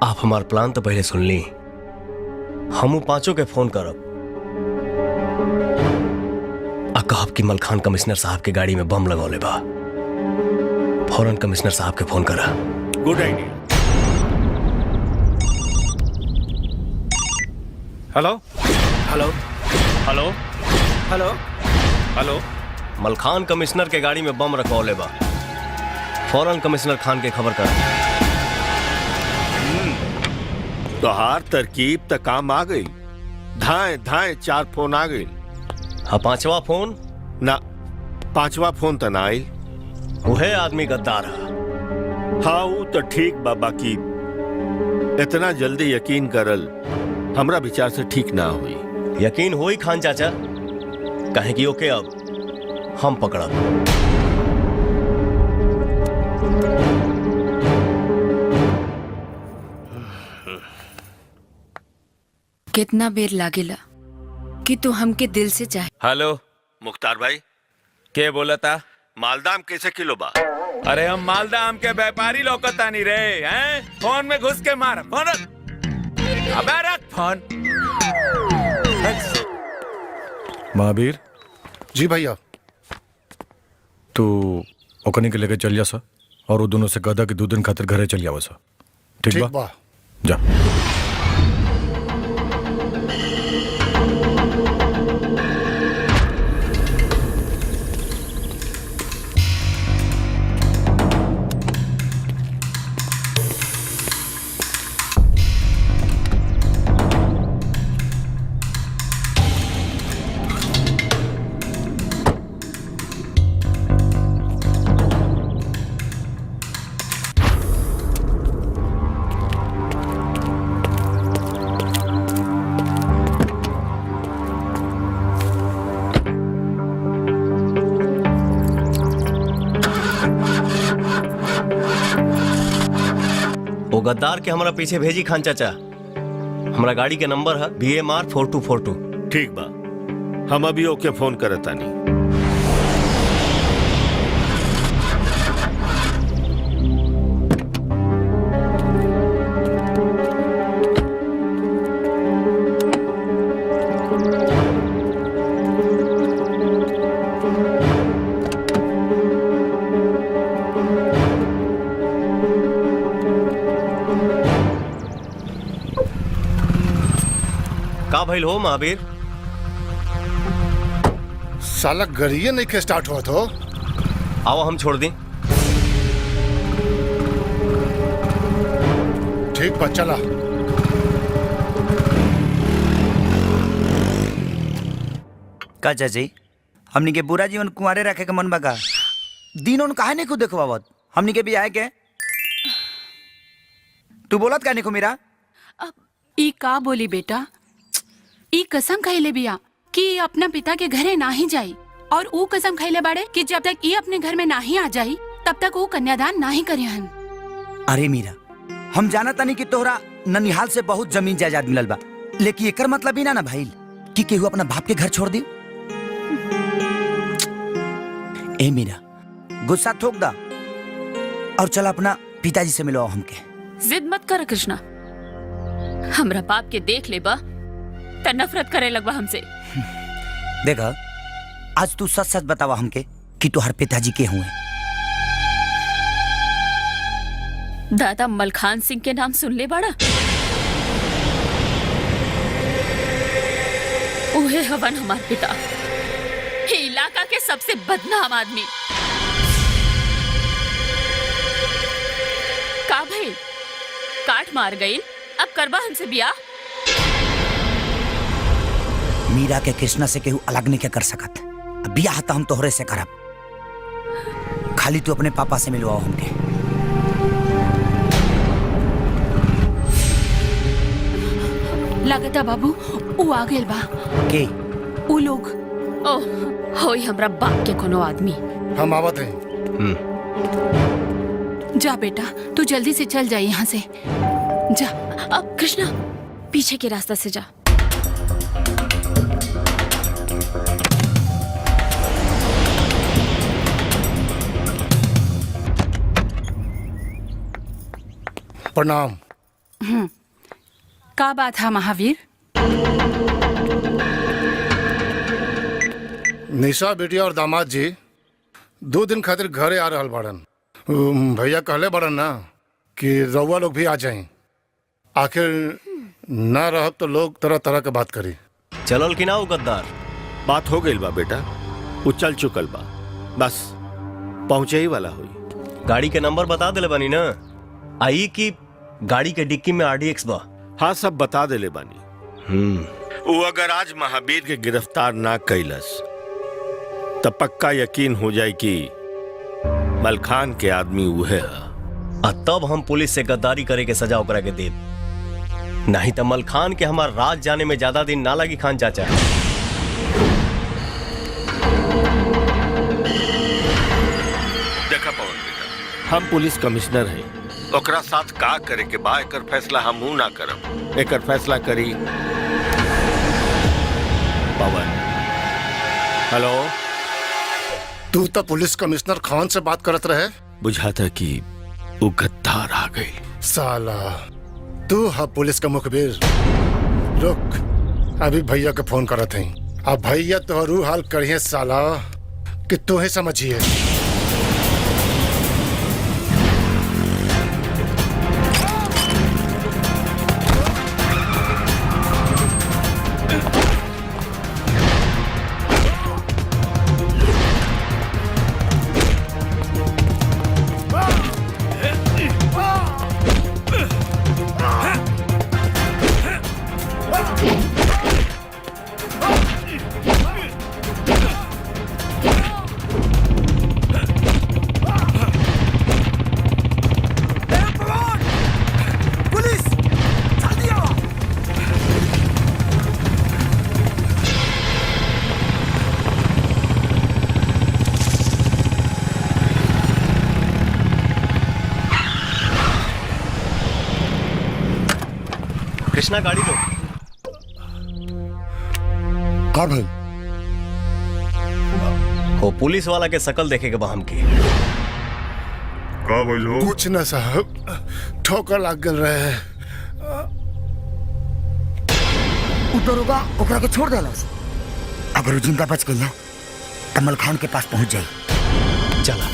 आप हमार प्लान तो पहले सुन ली। हम 5 के फोन करब आ कहब कि मलखान कमिश्नर साहब के गाड़ी में बम लगौले बा। फौरन कमिश्नर साहब के फोन करा। Good idea. Hello hello, hello hello hello Malkhan commissioner के गाड़ी में बम रखवाले बा। फौरन कमिश्नर खान के खबर कर। तोहार तरकीब तक काम आ गई। धाए धाए 4 फोन आ गई। हाँ 5वां फोन ना 5वां फोन तो ना आई। वह आदमी गद्दार है। हाँ वो तो ठीक बा, बाकी इतना जल्दी यकीन करल हमरा विचार से ठीक ना हुई। यकीन होई खान चाचा, कहे कि ओके अब हम पकड़ा। कितना बेर लागेला कि तू हमके दिल से चाहे। हेलो मुख्तार भाई, के बोला था? मालदा आम कैसे किलो बा? अरे हम मालदा आम के व्यापारी लौकता नहीं रे हैं? फोन में घुस के मार फोन। अबे रख फोन। महावीर जी भैया। तू ओकनी के लेके चल जा सा और वो दोनों से गदा के 2 दिन खातिर घरे चल जावा सा। ठीक बा? जा। वो गद्दार के हमारा पीछे भेजी खान चाचा। हमारा गाड़ी के नंबर है BMR 4242। ठीक बा, हम अभी ओके फोन करता नहीं। का भइल हो महावीर? साला गरिए नहीं के स्टार्ट हुआ तो। आओ हम छोड़ दें। ठीक बा चला। का चाची, हमनी के पूरा जीवन कुंवारे रखे के मन बका। दिन उन काहे नहीं को देखवावत हमनी के भी आए के। तू बोलत का नहीं को मेरा? ई का बोली बेटा? ई कसम खैले बिया कि अपना पिता के घरे ना ही जाई, और ऊ कसम खैले बाड़े कि जब तक ई अपने घर में ना ही आ जाई तब तक वो कन्यादान ना ही करिहन। अरे मीरा, हम जाना तानी कि तोहरा ननिहाल से बहुत जमीन जायदाद मिलल बा, लेकिन एकर मतलब ही ना भाई कि केहू अपना बाप के घर छोड़ दी। ए मीरा, गुस्सा थोक दा और चल अपना पिताजी से मिलवाओ हमके। जिद मत कर कृष्णा, हमरा बाप के देख ले बा त नफरत करे लगवा हमसे। देखा, आज तू सच सच बतावा हमके कि तोहर पिताजी के हुए। दादा मलखान सिंह के नाम सुन ले बड़ा? उहे हवन हमार पिता, इलाका के सबसे बदनाम आदमी। का भइल? काट मार गई, अब करबा हमसे बियाह? मीरा के कृष्णा से केहू अलग नहीं कर सकत। अब बियाह तो हम तोहरे से करब, खाली तू अपने पापा से मिलवाओ हमके। लगता बाबू ऊ आ गेल बा। के? ऊ लोग। ओह, होई हमरा बाप के कोनो आदमी। हम आवत हैं। जा बेटा, तू जल्दी से चल जा यहाँ से। जा। अब कृष्णा, पीछे के रास्ता से जा। प्रणाम। का बात है महावीर? निशा बेटिया और दामाद जी 2 दिन खातिर घरे आ रहल बाड़न। भैया कहले बाड़न ना कि रउआ लोग भी आ जाएं। आखिर ना रहब तो लोग तरह तरह के बात करी। चलल कि ना वो गद्दार? बात हो गई बा बेटा, वो चल चुकल बा, बस पहुंचे ही वाला हुई। गाड़ी के नंबर बता दिले बानी ना, आई की गाड़ी के डिक्की में RDX बा। हाँ सब बता दिले बानी। वो अगर आज महावीर के गिरफ्तार ना कैलस तब पक्का यकीन हो जाए कि मलखान के आदमी उहे है। तब हम पुलिस से गद्दारी करे के सजा ओकरा के देब, नहीं तो मलखान के हमार राज जाने में ज्यादा दिन ना लगी। खान चाचा देखा पवन बेटा, हम पुलिस कमिश्नर हैं, ओकरा साथ का करे के बा एकर फैसला हम ना करब, एकर फैसला करी पवन। हेलो, तू तो पुलिस कमिश्नर खान से बात करत रहे। बुझाता कि वो गद्दार आ गई। साला तू है पुलिस का मुखबिर। रुक, अभी भैया के फोन करत हैं। अब भैया तोहरू हाल करिए साला कि तू ही समझिए। कृष्णा गाड़ी लो। का भाई? हो पुलिस वाला के शकल देखे के बा हमके। का बोलो? कुछ ना साहब, ठोकर लग गल रहे। दरोगा ओकरा के छोड़ देलस। अगर वो जिंदा बच गई ना तो मलखान के पास पहुंच जाई। चला।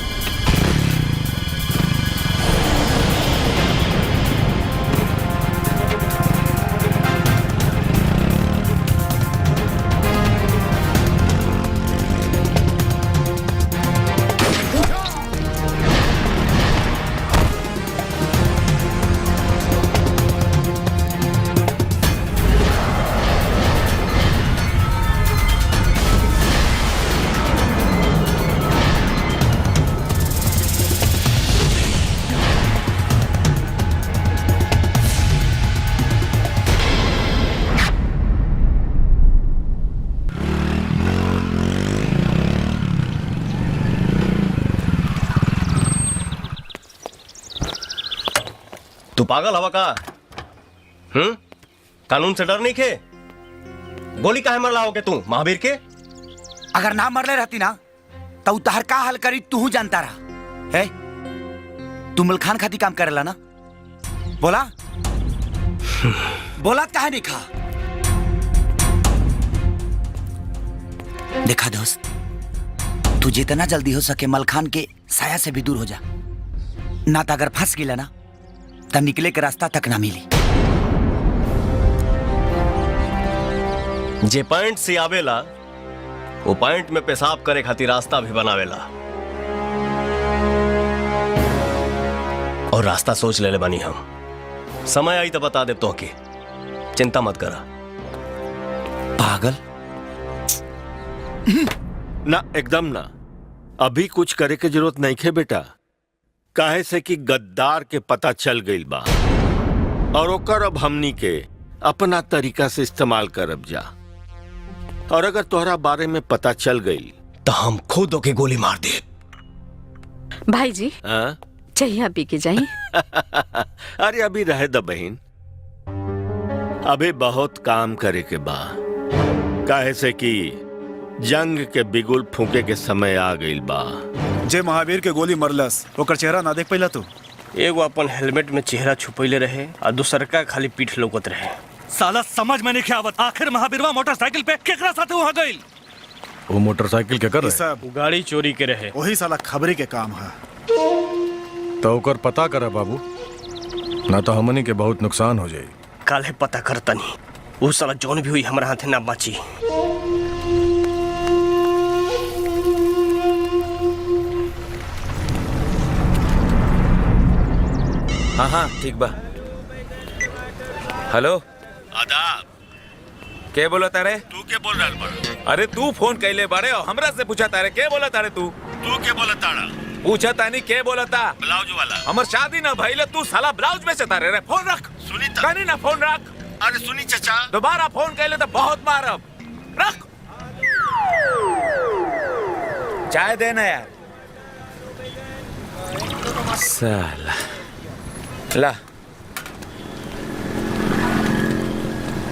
तू पागल हवा का? कानून से डर नहीं खे? गोली काहे मर लाओगे तू महावीर के? अगर ना मरले रहती ना तो उतार का हल करी तू जानता रहा है। तू मलखान खाती काम करेला ना? बोला बोला काहे नहीं खा? देखा दोस्त, तू जितना जल्दी हो सके मलखान के साया से भी दूर हो जा, ना तो अगर फंस गिला ना तो निकले के रास्ता तक ना मिली। जे पॉइंट से आवेला वो पॉइंट में पेशाब करे खातिर रास्ता भी बनावेला, और रास्ता सोच ले बनी हम। समय आई तो बता दे तो के, चिंता मत करा। पागल ना, एकदम ना। अभी कुछ करे के जरूरत नहीं खे बेटा, काहे से कि गद्दार के पता चल गई बा और ओकर अब हमनी के अपना तरीका से इस्तेमाल करब जा। और अगर तोहरा बारे में पता चल गई तो हम खुद ओके गोली मार दे। भाई जी चाहिए पी के जाइए। अरे अभी रहे द बहन, अभी बहुत काम करे के बा, काहे से कि जंग के बिगुल फूके के समय आ गई बा। जे महावीर के गोली मरलस ओकर चेहरा ना देख पैला तू? एगो अपन हेलमेट में चेहरा छुपैले रहे और दूसर का खाली पीठ लौकत रहे। साला समझ में नहीं आवत, आखिर महावीरवा मोटरसाइकिल पे केकरा साथे वहां गइल? वो मोटरसाइकिल के कर रहे? सब गाड़ी चोरी के रहे। वही साला खबरी के काम है। तो ओकर पता करा बाबू, ना तो हमनी के बहुत नुकसान हो जाए। काले पता करतनी, वो साला जौन भी हुई हमारा हाथे ना बाची। हाँ हाँ ठीक बा। हेलो आदाब। के बोला तारे? तू के बोल रहा बड़? अरे तू फोन कैले बारे और हमरा से पूछा तारे के बोला तारे तू? तू के बोला ताड़ा? पूछा तानी के बोला ता? ब्लाउज वाला। हमर शादी ना भइले तू साला ब्लाउज में से तारे रे। फोन रख। सुनी कहनी ना फोन रख। अरे सुनी चाचा। दोबारा फोन कैले तो बहुत मारब। रख। चाय देना यार। साला ला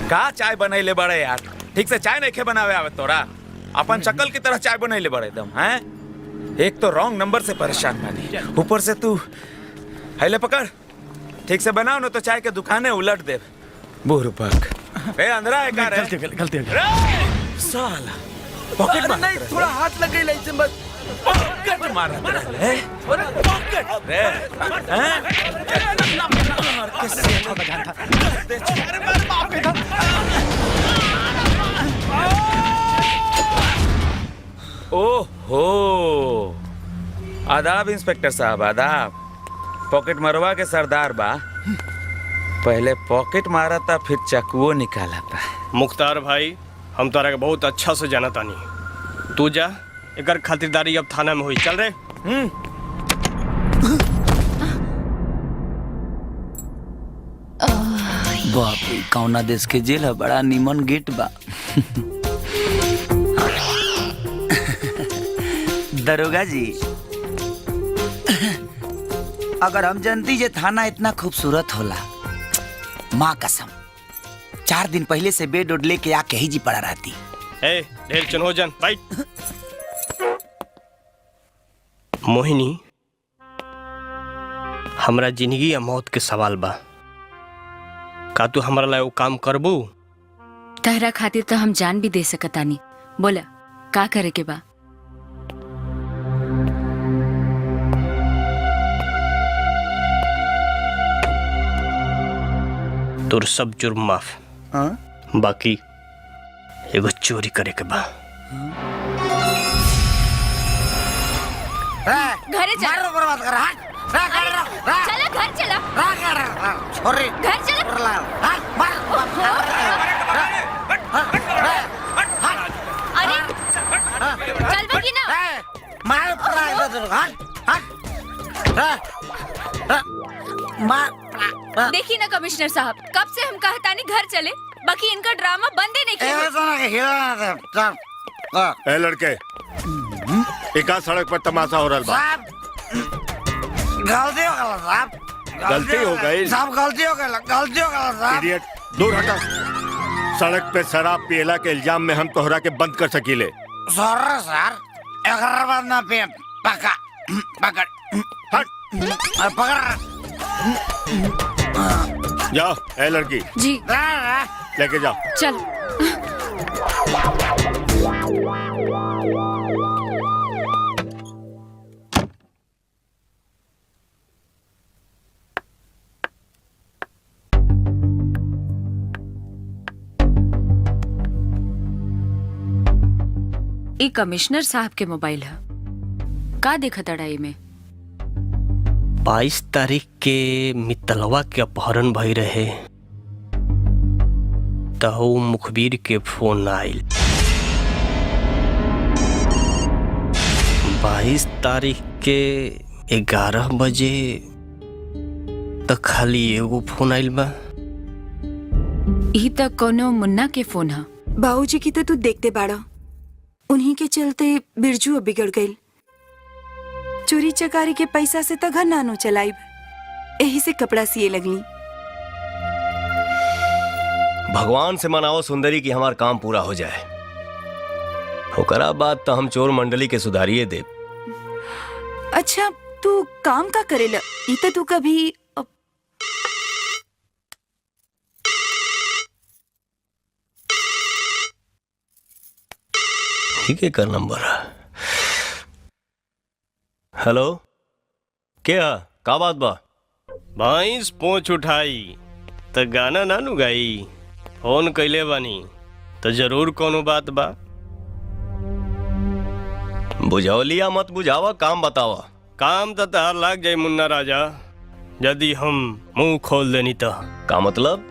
का चाय बनैले बड़े यार? ठीक से चाय नहीं खे बनावे आवे तोरा? अपन शक्ल की तरह चाय बनैले बड़े एकदम हैं? एक तो रॉन्ग नंबर से परेशान बानी, ऊपर से तू हैले पकड़। ठीक से बनाओ ना तो चाय के दुकाने उलट दे। बुरबक ए अंदर है का रे? गलती साला पॉकेट मार। नहीं थोड़ा हाथ लग गई ऐसे बस। पॉकेट मार रहा है। पॉकेट रे हैं? ओहो आदाब इंस्पेक्टर साहब आदाब। पॉकेट मरवा के सरदार बा। पहले पॉकेट मारा था फिर चकुओ निकाला था। मुख्तार भाई हम तोरा के बहुत अच्छा से जाना तानी। तू जा एकर खातिरदारी अब थाना में हुई। चल रे। बाप रे कौना देश के जेल है? बड़ा नीमन गेट बा। दरोगा जी अगर हम जानती जे थाना इतना खूबसूरत होला, माँ कसम 4 दिन पहले से बेड उड लेके आके ही जी पड़ा रहती। ए ढेर चन हो जान बैठ। मोहिनी हमरा जिंदगी या मौत के सवाल बा। का तू हमरा ला वो काम करबू? तहरा खातिर तो हम जान भी दे सकतानी। बोला का करे के बा? तोर सब जुर्म माफ। बाकी एगो चोरी करे के बा। घरे चल। मारो बर्बाद कर। हट चला घर चला। छोरे घर चला। अरे चल बकी ना। मार देखी ना कमिश्नर साहब, कब से हम कहतानी घर चले, बाकी इनका ड्रामा बंद ही नहीं किया। ए लड़के एका सड़क पर तमाशा हो रहा बा। गलती हो गई साहब। गलती हो गई साहब गलती हो गई साहब। इडियट दूर हटा। सड़क पे शराब पियला के इल्जाम में हम तोहरा के बंद कर सकीले। सॉरी सर, एक बार ना पिए। पकड़ पकड़ हट पकड़। जाओ ए लड़की जी लेके जाओ। चल ई कमिश्नर साहब के मोबाइल है। का देखा तड़ाई में? 22 तारीख के मित्तलवा के अपहरण भई रहे तो मुखबिर के फोन आयल। 22 तारीख के 11 बजे तो खाली एगो फोन आयल बा। ई तक कोनो मुन्ना के फोन है। बाबूजी की तो तू देखते बाड़ा, उन्हीं के चलते बिरजू बिगड़ गई। चोरी चकारी के पैसा से तो घर नानो चलाइब, यही से कपड़ा सिए लगली। भगवान से मनाओ सुंदरी की हमार काम पूरा हो जाए, ओकरा बाद तो हम चोर मंडली के सुधारिये दे। अच्छा तू काम का करेला? ई तो तू कभी ठीक है कर नंबर। हेलो क्या का बात बा? भैंस पोंछ उठाई तो गाना नानू गाई। फोन कैले बानी तो जरूर कोनो बात बा। बुझौलिया मत बुझावा, काम बतावा। काम तो तहार लाग जाई मुन्ना राजा, यदि हम मुंह खोल देनी तो का मतलब?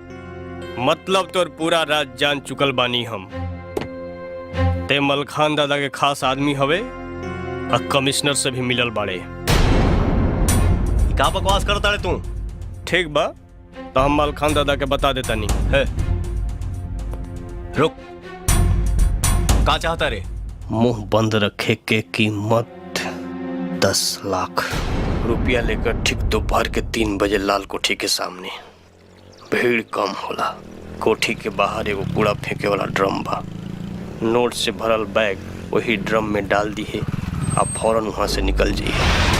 मतलब तोर पूरा राज जान चुकल बानी हम। ते मलखान दादा के खास आदमी हवे और कमिश्नर से भी मिलल बाड़े। का बकवास करता रे तू? ठीक बा, तो हम मलखान दादा के बता देता नहीं है। रुक, का चाहता रे? मुंह बंद रखे के कीमत 10 लाख रुपया लेकर ठीक दोपहर के 3 बजे लाल कोठी के सामने। भीड़ कम होला। कोठी के बाहर एगो कूड़ा फेंके वाला ड्रम बा। नोट से भरल बैग वही ड्रम में डाल दी है। आप फौरन वहां से निकल जाइए।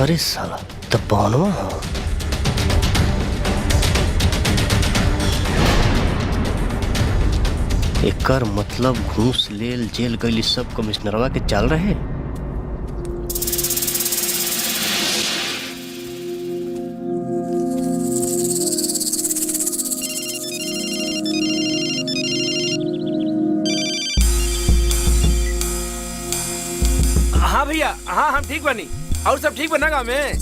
अरे साला तो पौनवा हो। एकर मतलब घूस लेल जेल गई सब कमिश्नरवा के चल रहे। हाँ भैया, हाँ हम ठीक बनी और सब ठीक बना गाँव में।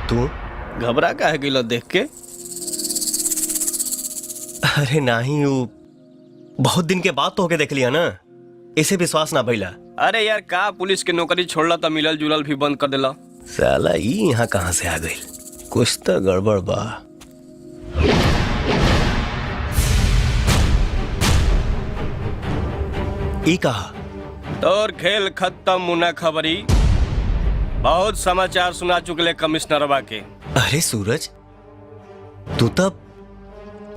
तू घबरा का है गिलो देख के? अरे नहीं, वो बहुत दिन के बाद तो होके देख लिया ना, इसे विश्वास ना भइला। अरे यार का पुलिस के नौकरी छोड़ला तो मिलल जुलल भी बंद कर देला। साला ई यहाँ कहाँ से आ गई? कुछ तो गड़बड़ बा। ई कहा? तोर खेल खत्म मुना खबरी। बहुत समाचार सुना चुकले कमिश्नरवा के। अरे सूरज, तू तब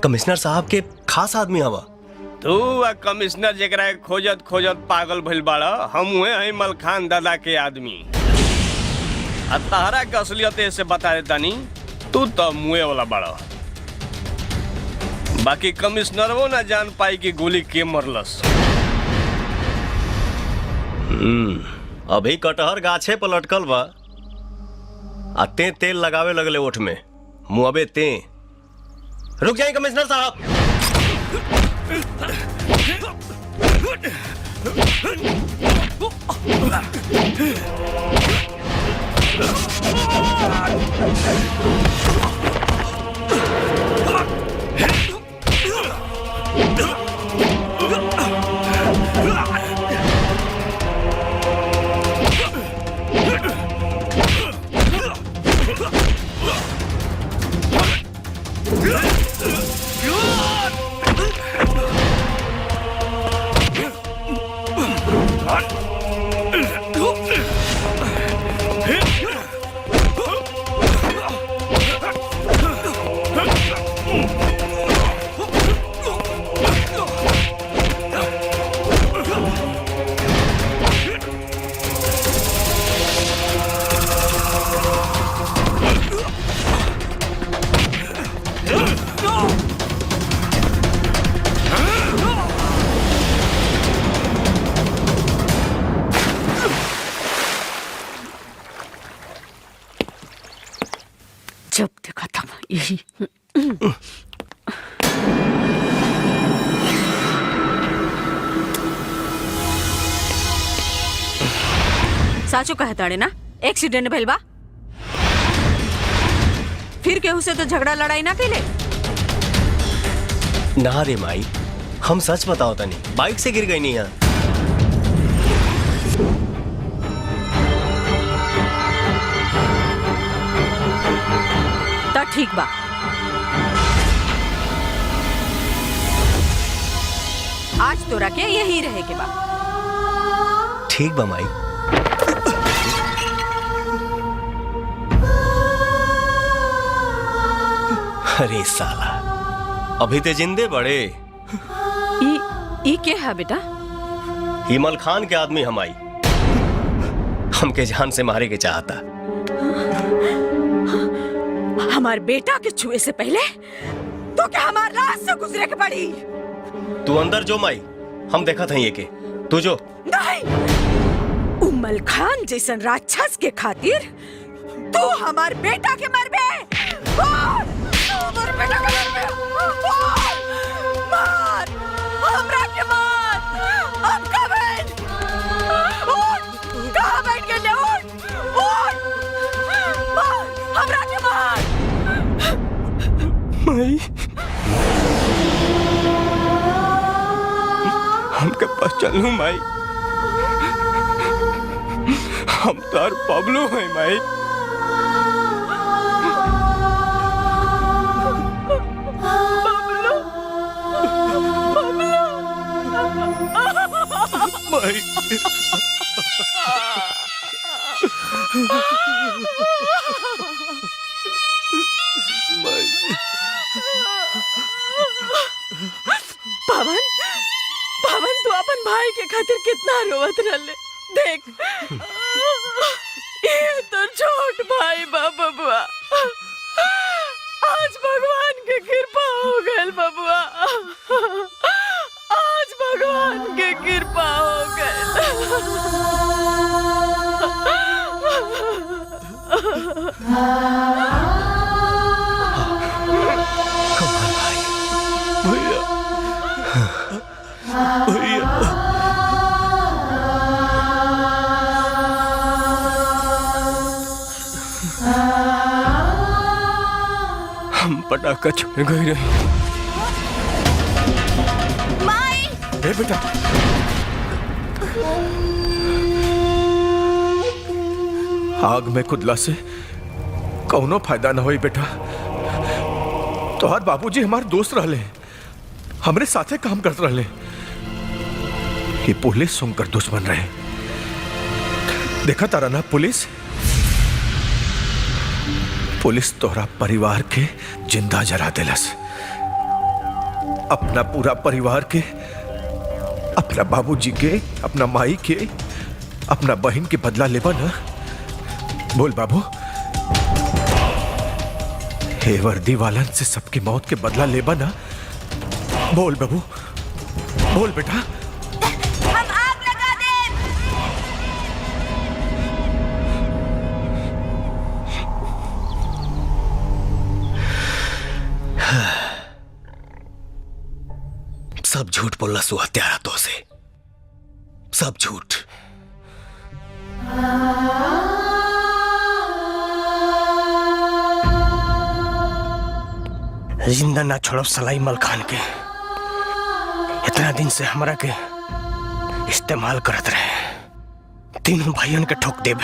कमिश्नर साहब के खास आदमी हवा। तू आ कमिश्नर जेकरा के खोजत खोजत पागल भइल बाड़ा, हम हुए हैं मलखान दादा के आदमी। आ तहरा के असलियत ऐसे बता देता नी, तू तो मुए वाला बाड़ा। बाकी कमिश्नरवो ना जान पाई कि गोली के मरलस। अभी कटहर गाछे पर लटकल बा आ ते तेल लगावे लगले ओठ में। मुआबे ते रुक जाए कमिश्नर साहब। जब देखा था यही। साचो कहे ताड़े ना एक्सीडेंट भइल बा। फिर केहू से तो झगड़ा लड़ाई ना कैले? ना रे माई, हम सच बताओ तनी, बाइक से गिर गई नहीं यहाँ। तो ठीक बा, आज तोरा के यही रहे के बा। ठीक बा माई। अरे साला, अभी ते जिंदे बड़े। ई के है बेटा? हिमल खान के आदमी हम आई, हमके जान से मारे के चाहता। हमार बेटा के छुए से पहले तो क्या हमार लाश से गुजरे के पड़ी? तू अंदर जो माई, हम देखा था ये के, तू जो। नहीं, उमल खान जैसन राक्षस के खातिर तू हमार बेटा के मरबे। हमार बेटा के मरबे। मार, हमरा के मार। अब कहाँ बैठ? उठ, कहाँ बैठ के ले? उठ, मार, हमरा के मार। माई, हमके पास चलू माई, हम तार पबलू है माई। माई, पवन, पवन तू अपन भाई के खातिर कितना रोवत रहले। देख, ये तो छोट भाई बा बबुआ। आज भगवान के कृपा हो गइल बबुआ। आज भगवान के कृपा हो हम पटाखा छोड़ गए रहे। माई, ए बेटा, आग में कुदला से कौनो फायदा ना होई बेटा। तोहार बाबूजी हमारे दोस्त रहले, हमरे साथे काम करते रहले। ये पुलिस उनकर दुश्मन रहे। देखा तारा ना, पुलिस तोहरा परिवार के जिंदा जला देलस। अपना पूरा परिवार के, अपना बाबूजी के, अपना माई के, अपना बहन के बदला लेबा ना। बोल बाबू, हे वर्दी वालन से सबकी मौत के बदला लेबा ना? बोल बाबू, बोल बेटा। हम आग लगा दे। सब झूठ बोलना सु हत्यारा तो से, सब झूठ। जिंदा ना छोड़ो सलाई मल खान के। इतना दिन से हमरा के इस्तेमाल करत रहे। तीनों भाइयों के ठोक देब,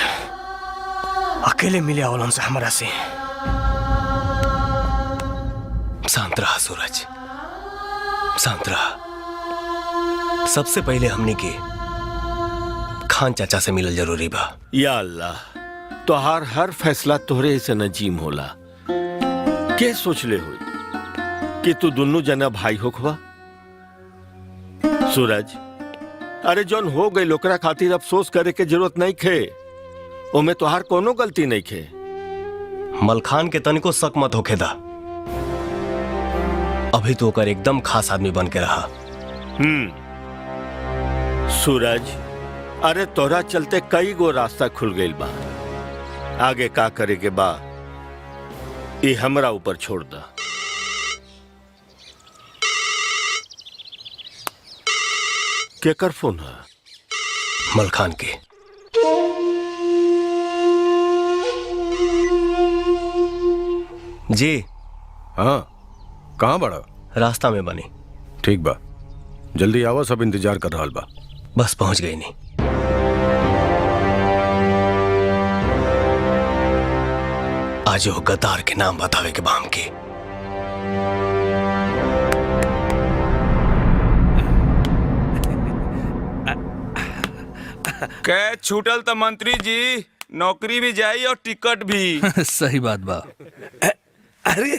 अकेले मिले आवलन से हमरा से। शांत रहा सूरज, शांत रहा। सबसे पहले हमने के खान चाचा से मिलल जरूरी बा। या अल्लाह, तोहार हर फैसला तोहरे से नजीम होला। के सोचले हुई कि तू दोनों जना भाई होखबा? सूरज, अरे जौन हो गई लोकरा खातिर अफसोस करे के जरूरत नहीं खे। ओमे तोहार कोनो गलती नहीं खे। मलखान के तनिको शक मत होखे दा। अभी तो ओकर एकदम खास आदमी बन के रहा। सूरज, अरे तोरा चलते कई गो रास्ता खुल गई बा। आगे का करे के बा ये हमरा ऊपर छोड़ दा। केकर फोन है? मलखान के। जी। हाँ, कहाँ बड़ा? रास्ता में बनी। ठीक बा, जल्दी आवा, सब इंतजार कर रहा बा। बस पहुंच गई नहीं। आज वो गद्दार के नाम बतावे के बाम के। कै छूटल तो मंत्री जी, नौकरी भी जाई और टिकट भी। सही बात बा। अरे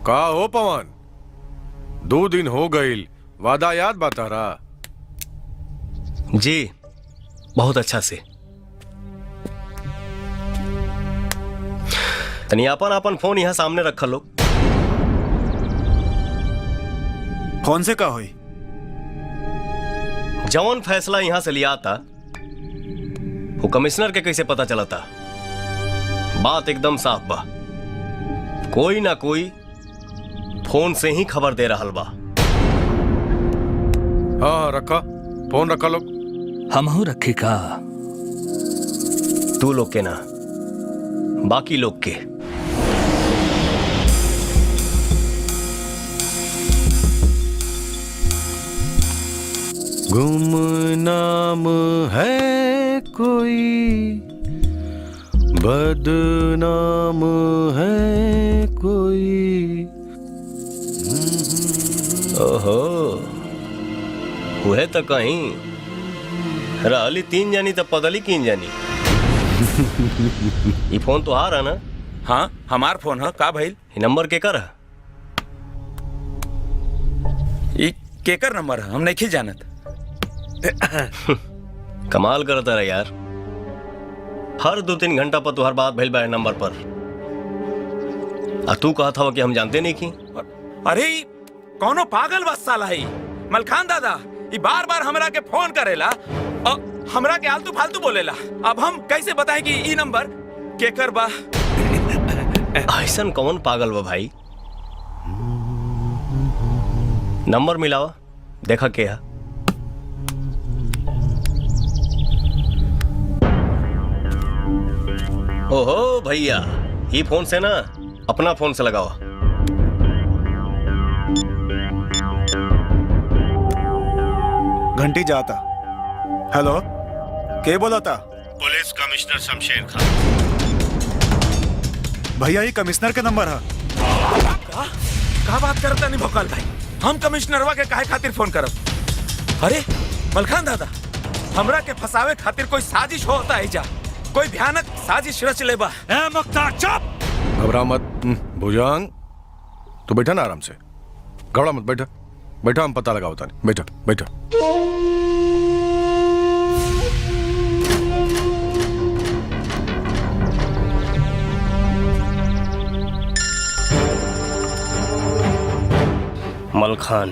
का हो पवन, 2 दिन हो गईल, वादा याद बता रहा? जी बहुत अच्छा से। तनी अपन फोन यहाँ सामने रखा लो। फोन से का हुई? जवन फैसला यहां से लिया था वो कमिश्नर के कैसे पता चला था? बात एकदम साफ बा, कोई ना कोई फोन से ही खबर दे रहा बा। हाँ रखा, फोन रखा लोग। हमहू रखी का? तू लोग के ना, बाकी लोग के। गुमनाम है कोई, बदनाम है कोई। ओहो, वह तो कहीं रहली 3 जानी तो पदली 3 जानी। ये फोन तो आ रहा ना? हाँ हमार फोन है। का भाई? नंबर केकर है? ये केकर नंबर है? हम नहीं जानत। कमाल करता रहा यार, हर 2-3 घंटा पर तुहार बात भइल बा नंबर पर। तू कहा था कि हम जानते नहीं की। अरे कौनो पागल बस साला है मलखान दादा, ये बार बार हमरा के फोन करेला और हमरा के आलतू फालतू बोलेला। अब हम कैसे बताएं कि ये नंबर केकर बा? ऐसन कौन पागल बा भाई? नंबर मिलावा, देखा के है। ओहो भैया, ये फोन से ना अपना फोन से लगाओ। घंटी जाता। हेलो, के बोला था? पुलिस कमिश्नर शमशेर खान। भैया ये कमिश्नर का नंबर है। का बात करता नहीं भोकाल भाई? हम कमिश्नरवा के काहे खातिर फोन करब? अरे मलखान दादा, हमरा के फसावे खातिर कोई साजिश होता है जा, कोई भयानक साजिश रच लेबा। ए मुख्तार चुप! घबरा मत भुजंग, तू बैठा ना आराम से, घबरा मत, बैठा बैठा, हम पता लगाओ तानी, बैठा बैठा। मलखान,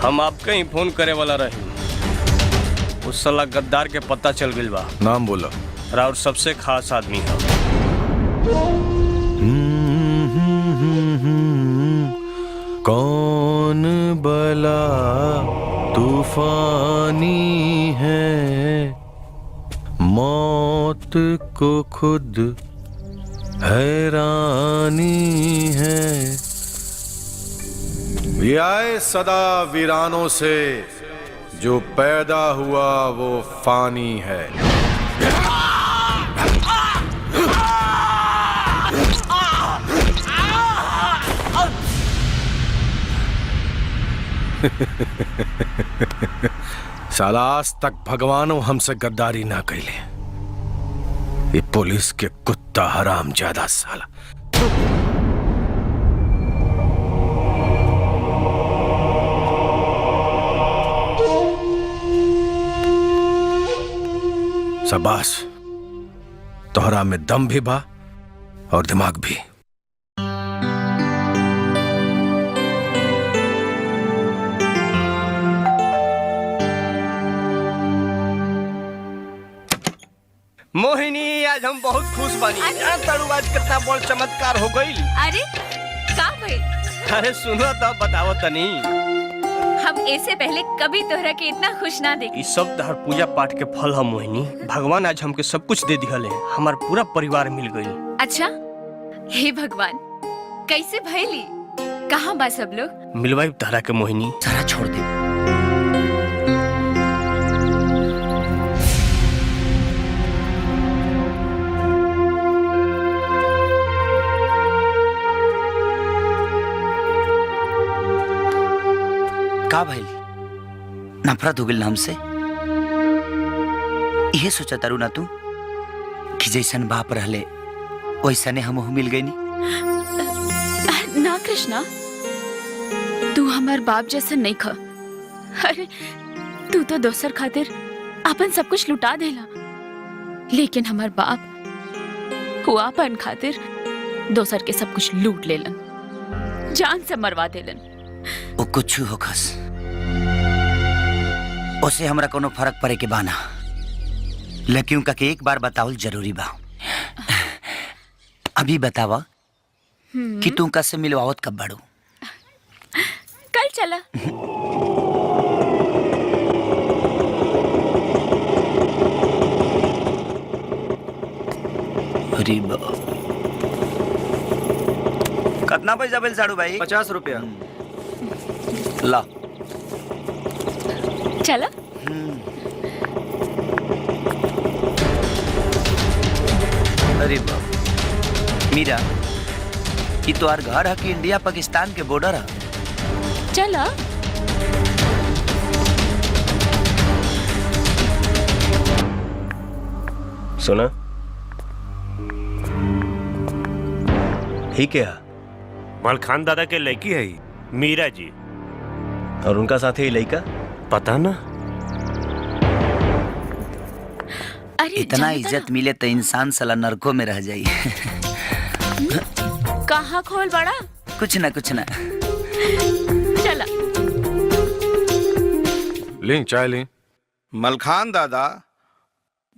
हम आपके ही फोन करे वाला रहे। उस साला गद्दार के पता चल गई बा। नाम बोला। राउर सबसे खास आदमी है। कौन बला तूफानी है, मौत को खुद हैरानी है। ये आए सदा वीरानों से, जो पैदा हुआ वो फानी है। साला आज तक भगवानों हमसे गद्दारी ना कैले। ये पुलिस के कुत्ता हराम ज्यादा साला। शाबाश, तोहरा में दम भी बा और दिमाग भी। मोहिनी, आज हम बहुत खुश बानी। तड़ू आज कितना बड़ चमत्कार हो गई। अरे का भाई? अरे सुनो तब बताओ तनी। हम ऐसे पहले कभी तोहरा के इतना खुश ना देख। इस सब तहर पूजा पाठ के फल हम मोहिनी। भगवान आज हमके सब कुछ दे दिहले, हमार पूरा परिवार मिल गई। अच्छा, हे भगवान, कैसे भइली? कहाँ बा सब लोग? मिलवाई तहरा के मोहिनी। सारा छोड़ दे। का भइल? नफरत हो गइल हमसे? यह सोचा तारू ना तू कि जैसन बाप रहले वैसने हमहू मिल गई नी? ना कृष्णा, तू हमार बाप जैसा नहीं खा। अरे तू तो दोसर खातिर अपन सब कुछ लुटा देला, लेकिन हमार बाप हुआ अपन खातिर दोसर के सब कुछ लूट लेलन, जान से मरवा देलन। वो कुछ हो खस, उसे हमरा कोनो फर्क पड़े के बाना, लेकिन का के एक बार बतावल जरूरी बा। अभी बतावा कि तू कैसे मिलवावत कब बाड़ू? कल चला। अरे कितना पैसा बिल साड़ू भाई? 50 रुपया। ला चला। अरे बाप, मीरा ये तो घर है कि इंडिया पाकिस्तान के बॉर्डर है? चला। सुना ही क्या? मलखान दादा के लड़की है मीरा जी। और उनका साथी लड़का पता ना। इतना इज्जत मिले तो इंसान साला नरकों में रह जाई। कहाँ खोल बड़ा? कुछ ना कुछ ना। चला। लें चाय लें। मलखान दादा,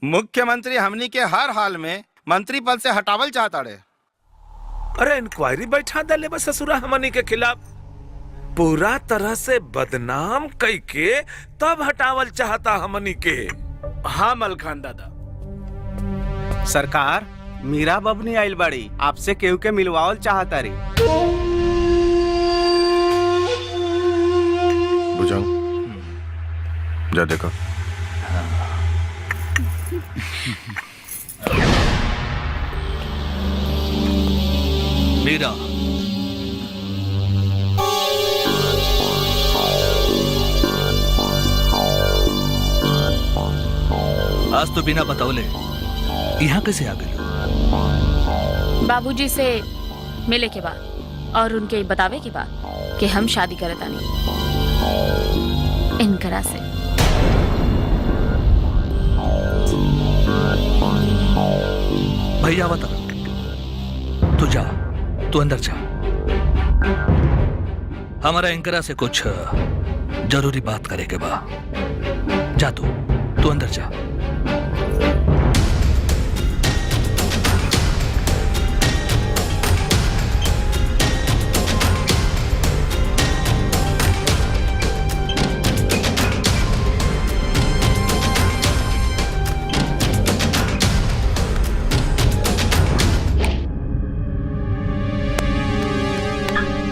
मुख्यमंत्री हमनी के हर हाल में मंत्री पद से हटावल चाहता रे। अरे इंक्वायरी बैठा दले बस ससुरा हमनी के खिलाफ, पूरा तरह से बदनाम कई के तब हटावल चाहता हमनी के। हाँ मलखान दादा, सरकार मीरा बबनी आइल बाड़ी, आपसे केहू के मिलवावल चाहता रे। बुझाऊं? जा देखो। मीरा, आज तो बिना बतावले यहाँ कैसे आ गई? बाबूजी से मिले के बाद और उनके बतावे के बाद कि हम शादी करत आनी इनकरा से। भैया बता, तू जा, तू अंदर जा। हमारा इनकरा से कुछ जरूरी बात करे के बा। जा तू अंदर जा।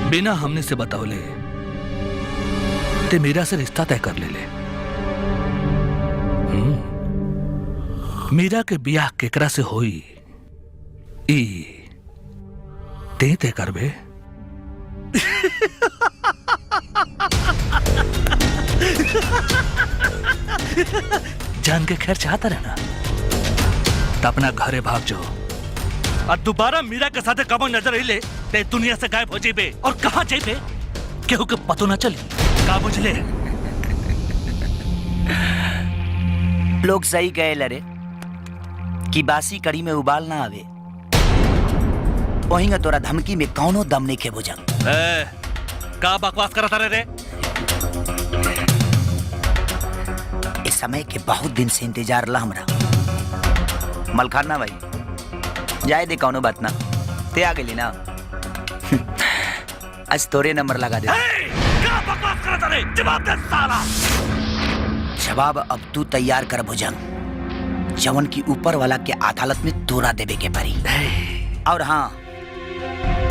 बिना हमने से बतावले ते मीरा से रिश्ता तय कर ले। मीरा के बियाह केकरा से होई ई ते तय करबे। जान के खैर चाहता रहना तो अपना घरे भाग जाओ और दोबारा मीरा के साथ कब नजर हिले ते दुनिया से गायब हो जेबे। और कहां जेबे केहू के पतो ना चली। का बुझले? लोग सही कहे लरे कि बासी कड़ी में उबाल ना आवे। वहीं तोरा धमकी में कौनो दम नहीं के बुझन। का बकवास करता रे? इस समय के बहुत दिन से इंतजार ला हमरा। मलखाना भाई जाए दे, कौनो बात ना, ते आ गई ना। आज तोरे नंबर लगा दे। क्या बकवास करत रे? जवाब दे साला। जवाब अब तू तैयार कर भुजंग, जवन की ऊपर वाला के अदालत में तोरा देवे के पड़ी। और हाँ,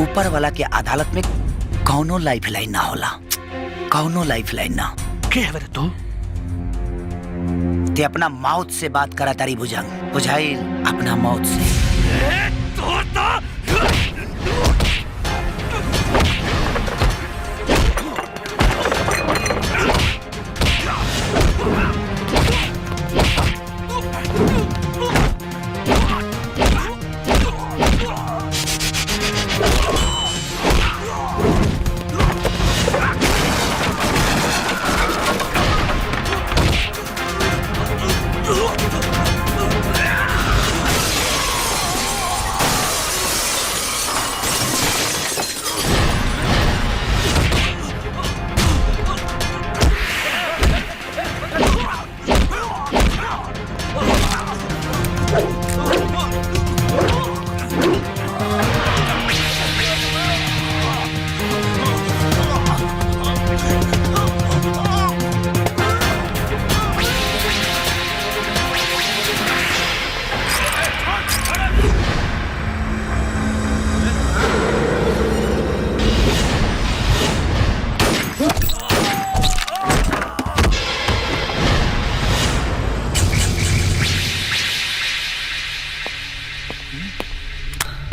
ऊपर वाला के अदालत में कौनो लाइफ लाइन ना होला, कौनो लाइफ लाइन ना। क्या है तू? ते अपना मौत से बात करा तारी भुजंग, बुझाइल? अपना मौत से।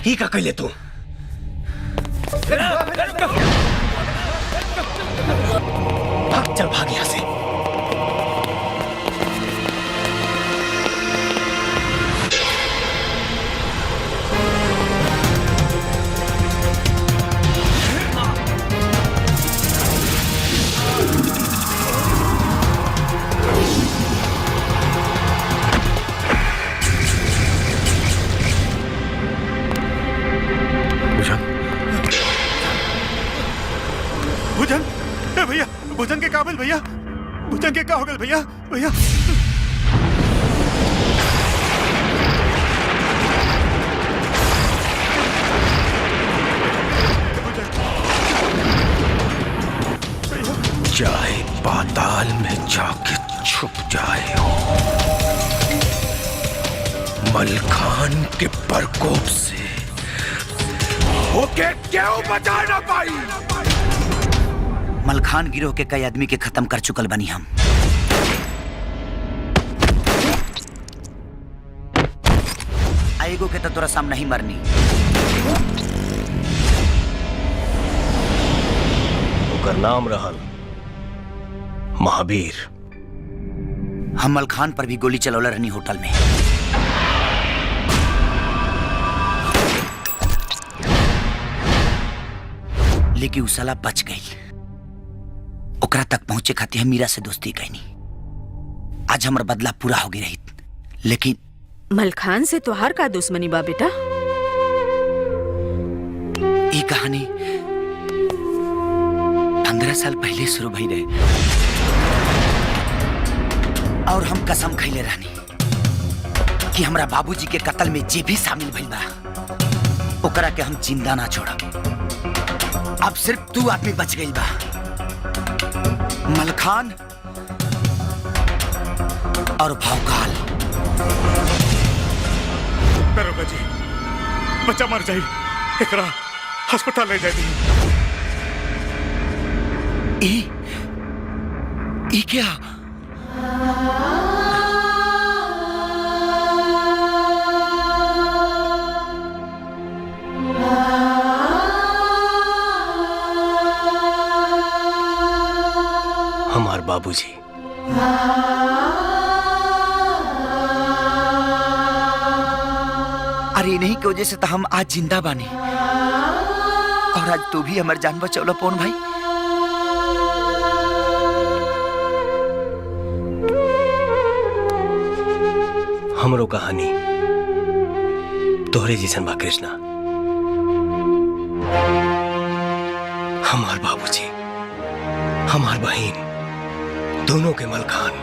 ही का कैले तू? भाग, चल भाग यहां से। भैया, भुजंग के काबिल भैया, भुजंग के का हो गए भैया? भैया चाहे पाताल में जाके छुप जाए, मलखान के प्रकोप से ओके क्यों बचा ना पाई? मलखान गिरोह के कई आदमी के खत्म कर चुकल बनी हम। आएगो के तो तोरा सामने ही मरनी। ओकर नाम रहल महावीर। हम मलखान पर भी गोली चलौला रहनी होटल में। लेकिन उस साला बच गई। ओकरा तक पहुंचे खातिर हम मीरा से दोस्ती कैनी। आज हमर बदला पूरा हो गई रही, लेकिन मलखान से तोहार का दुश्मनी बा बेटा? ये कहानी 15 साल पहले शुरू भई रहे और हम कसम खैले रहनी कि हमरा बाबूजी के कत्ल में जे भी शामिल भइल बा ओकरा के हम जिंदा ना छोड़ब। अब सिर्फ तू आदमी बच गई बा, मलखान और भौकाल। दरोगा जी, बच्चा मर जाई, एकरा अस्पताल ले जाई। ई क्या? हमार बाबूजी। अरे नहीं की वजह से तो हम आज जिंदा बानी, और आज तू भी हमार जान बचौला पौन भाई। हमरो कहानी तोहरे जैसन बा कृष्णा। हमार बाबूजी, हमार बहन, दोनों के मलखान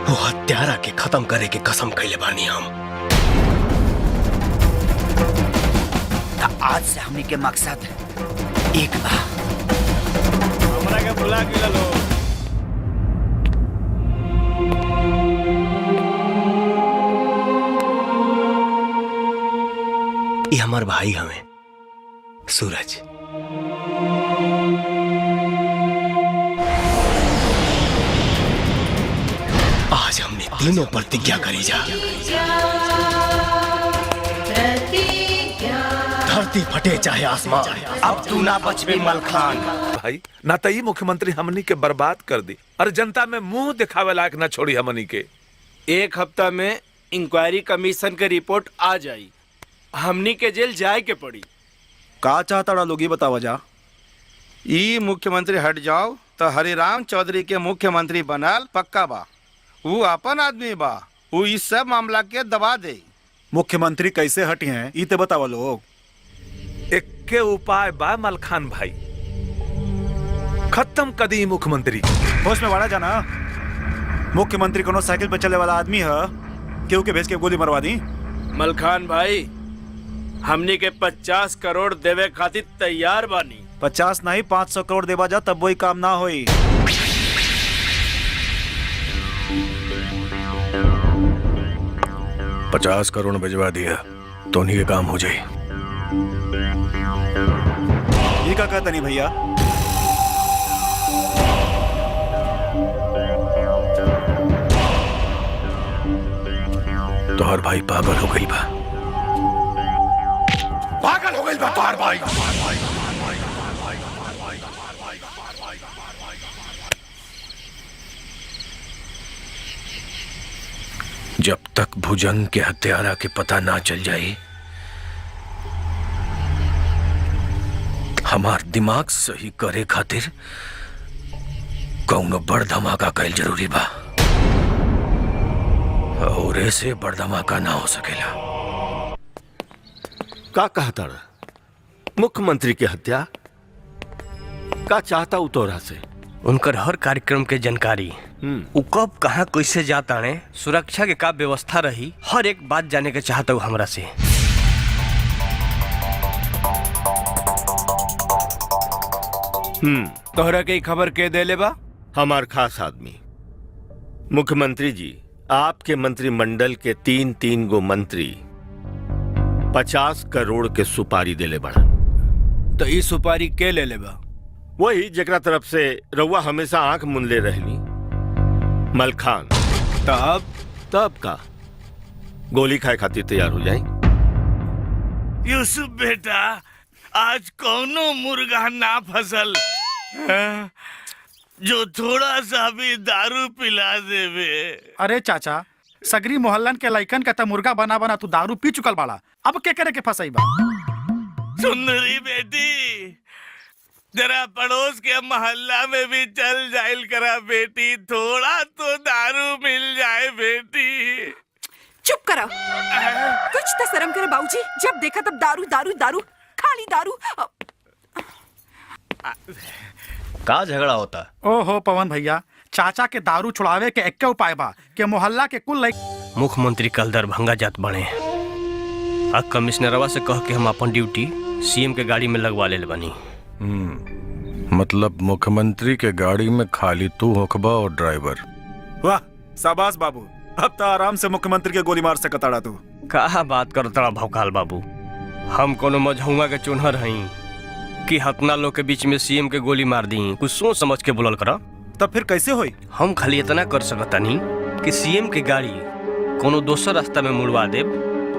वो हत्यारा के खत्म करे के कसम खैले बानी हम। आज से हमनी के मकसद एक बा। हमरा के बुला के लो। ये हमार भाई हमें सूरज। आज हमने तीनों प्रतिज्ञा करी जा। धरती फटे चाहे आसमान, अब तू ना बचबे मलखान। भाई ना तो ये मुख्यमंत्री हमनी के बर्बाद कर दी और जनता में मुंह दिखावे लायक ना छोड़ी हमनी के। एक हफ्ता में इंक्वायरी कमीशन के रिपोर्ट आ जाई, हमनी के जेल जाए के पड़ी। का चाहता लोग ये बतावा जा। ई मुख्यमंत्री हट जाओ तो हरिराम चौधरी के मुख्यमंत्री बनाल पक्का बा। वो अपन आदमी बा, वो इस सब मामला के दबा दे। मुख्यमंत्री कैसे हटी हैं ये तो बतावा लोग। एक के उपाय बा मलखान भाई, खत्म कदी मुख्यमंत्री। होश में वाड़ा जाना। मुख्यमंत्री कोनो साइकिल पे चले वाला आदमी है, केहू के भेज के गोली मरवा दी। मलखान भाई हमनी के 50 करोड़ देवे खातिर तैयार बानी। 50 नहीं 500 करोड़ देवा जा तब वही काम ना होई। $50 करोड़ भिजवा दिया तो उन्हीं के काम हो जाए। ये क्या कहता नहीं भैया। तो हर भाई पागल हो गई बा। पागल हो गई बा तोहार भाई। जब तक भुजंग के हत्यारा के पता ना चल जाए, हमार दिमाग सही करे खातिर कौनो बड़ धमाका कैल जरूरी बा, और ऐसे बड़ धमाका ना हो सकेला। का कहता मुख्यमंत्री की हत्या का चाहता उतोरा से? उनकर हर कार्यक्रम के जानकारी, उ कब कहाँ कैसे जाता ने, सुरक्षा के का व्यवस्था रही, हर एक बात जाने के चाहता हूँ हमरा से। तोहरा के खबर के दे ले बा? हमार खास आदमी मुख्यमंत्री जी। आपके मंत्रिमंडल के 3 गो मंत्री 50 करोड़ के सुपारी देले बड़ा। तो ई सुपारी के ले बा? वही जकरा तरफ से रउआ हमेशा आंख मुनले रहली, मलखान। तब का गोली खाए खातिर तैयार हो जाए। यूसुफ बेटा, आज कौनो मुर्गा ना फसल जो थोड़ा सा भी दारू पिला देवे। अरे चाचा, सगरी मोहल्लन के लइकन का मुर्गा बना बना तू दारू पी चुकल बाड़ा, अब क्या करे के फसाई बा। सुंदरी बेटी, जरा पड़ोस के मोहल्ला में भी चल जाइल करा बेटी, थोड़ा तो दारू मिल जाए बेटी। चुप करो, कुछ तो शर्म करे बाबूजी। जब देखा तब दारू दारू दारू, खाली दारू। का झगड़ा होता? ओहो पवन भैया, चाचा के दारू छुड़ावे के एक उपाय बा के मोहल्ला के कुल मुख्यमंत्री कल दरभंगा जात बने, अब कमिश्नरवा से कह के हम अपन ड्यूटी सीएम के गाड़ी में लगवा ले बनी। मतलब मुख्यमंत्री के गाड़ी में खाली तू होखबा और ड्राइवर। वाह शाबाश बाबू, अब तो आराम से मुख्यमंत्री के गोली मार सकता तू। कहा बात करता भौकाल बाबू, हम कोनो मझौआ के चुनहर हई कि हतना लोग के बीच में सीएम के गोली मार दी? कुछ सोच समझ के बोलल करा। तब फिर कैसे होई? हम खाली इतना कर सकतानी कि सीएम के गाड़ी कोनो दोसर रास्ता में मुड़वा देब,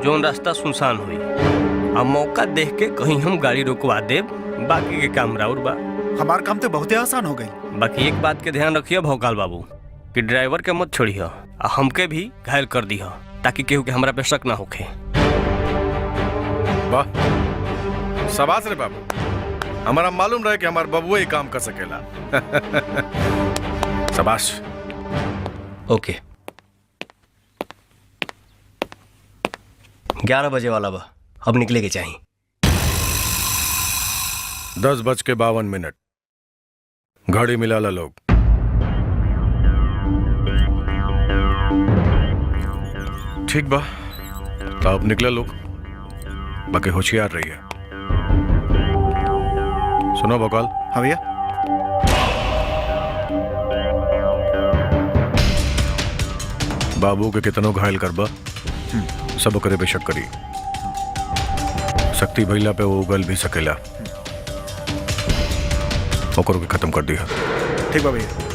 जोन रास्ता सुनसान हुई, अब मौका देख के कहीं हम गाड़ी रोकवा देब, बाकी के काम राउर बा। हमार काम तो बहुत आसान हो गई। बाकी एक बात के ध्यान रखिए भौकाल बाबू कि ड्राइवर के मत छोड़िए, हमके भी घायल कर दी ताकि केहू के हमरा पे शक ना होखे। वाह शाबाश रे बाबू, हमारा मालूम रहे कि हमार बबुआ ही काम कर सकेला। शाबाश। ओके 11 बजे वाला बा, अब निकले के चाहिए। 10:52 घड़ी मिला ला लोग। ठीक बा, तो अब निकले लोग, बाकी होशियार रहिए। सुनो भोकाल। हाँ भैया। बाबू के कितनों घायल करबा सब करे बेशक करी। शक्ति भैला पे वो उगल भी सकेला, ओकरो के खत्म कर दिया। ठीक बा भैया।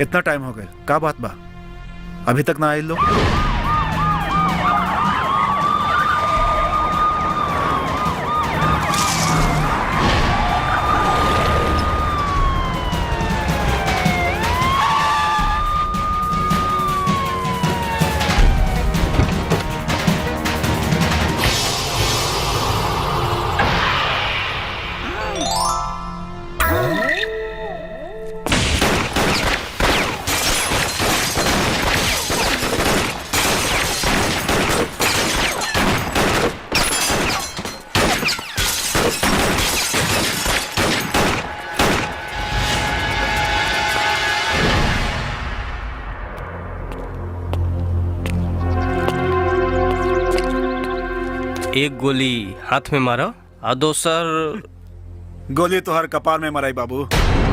इतना टाइम हो गया, का बात बा? अभी तक ना आए लोग? एक गोली हाथ में मारो और दोसर गोली तो हर कपार में मराई बाबू।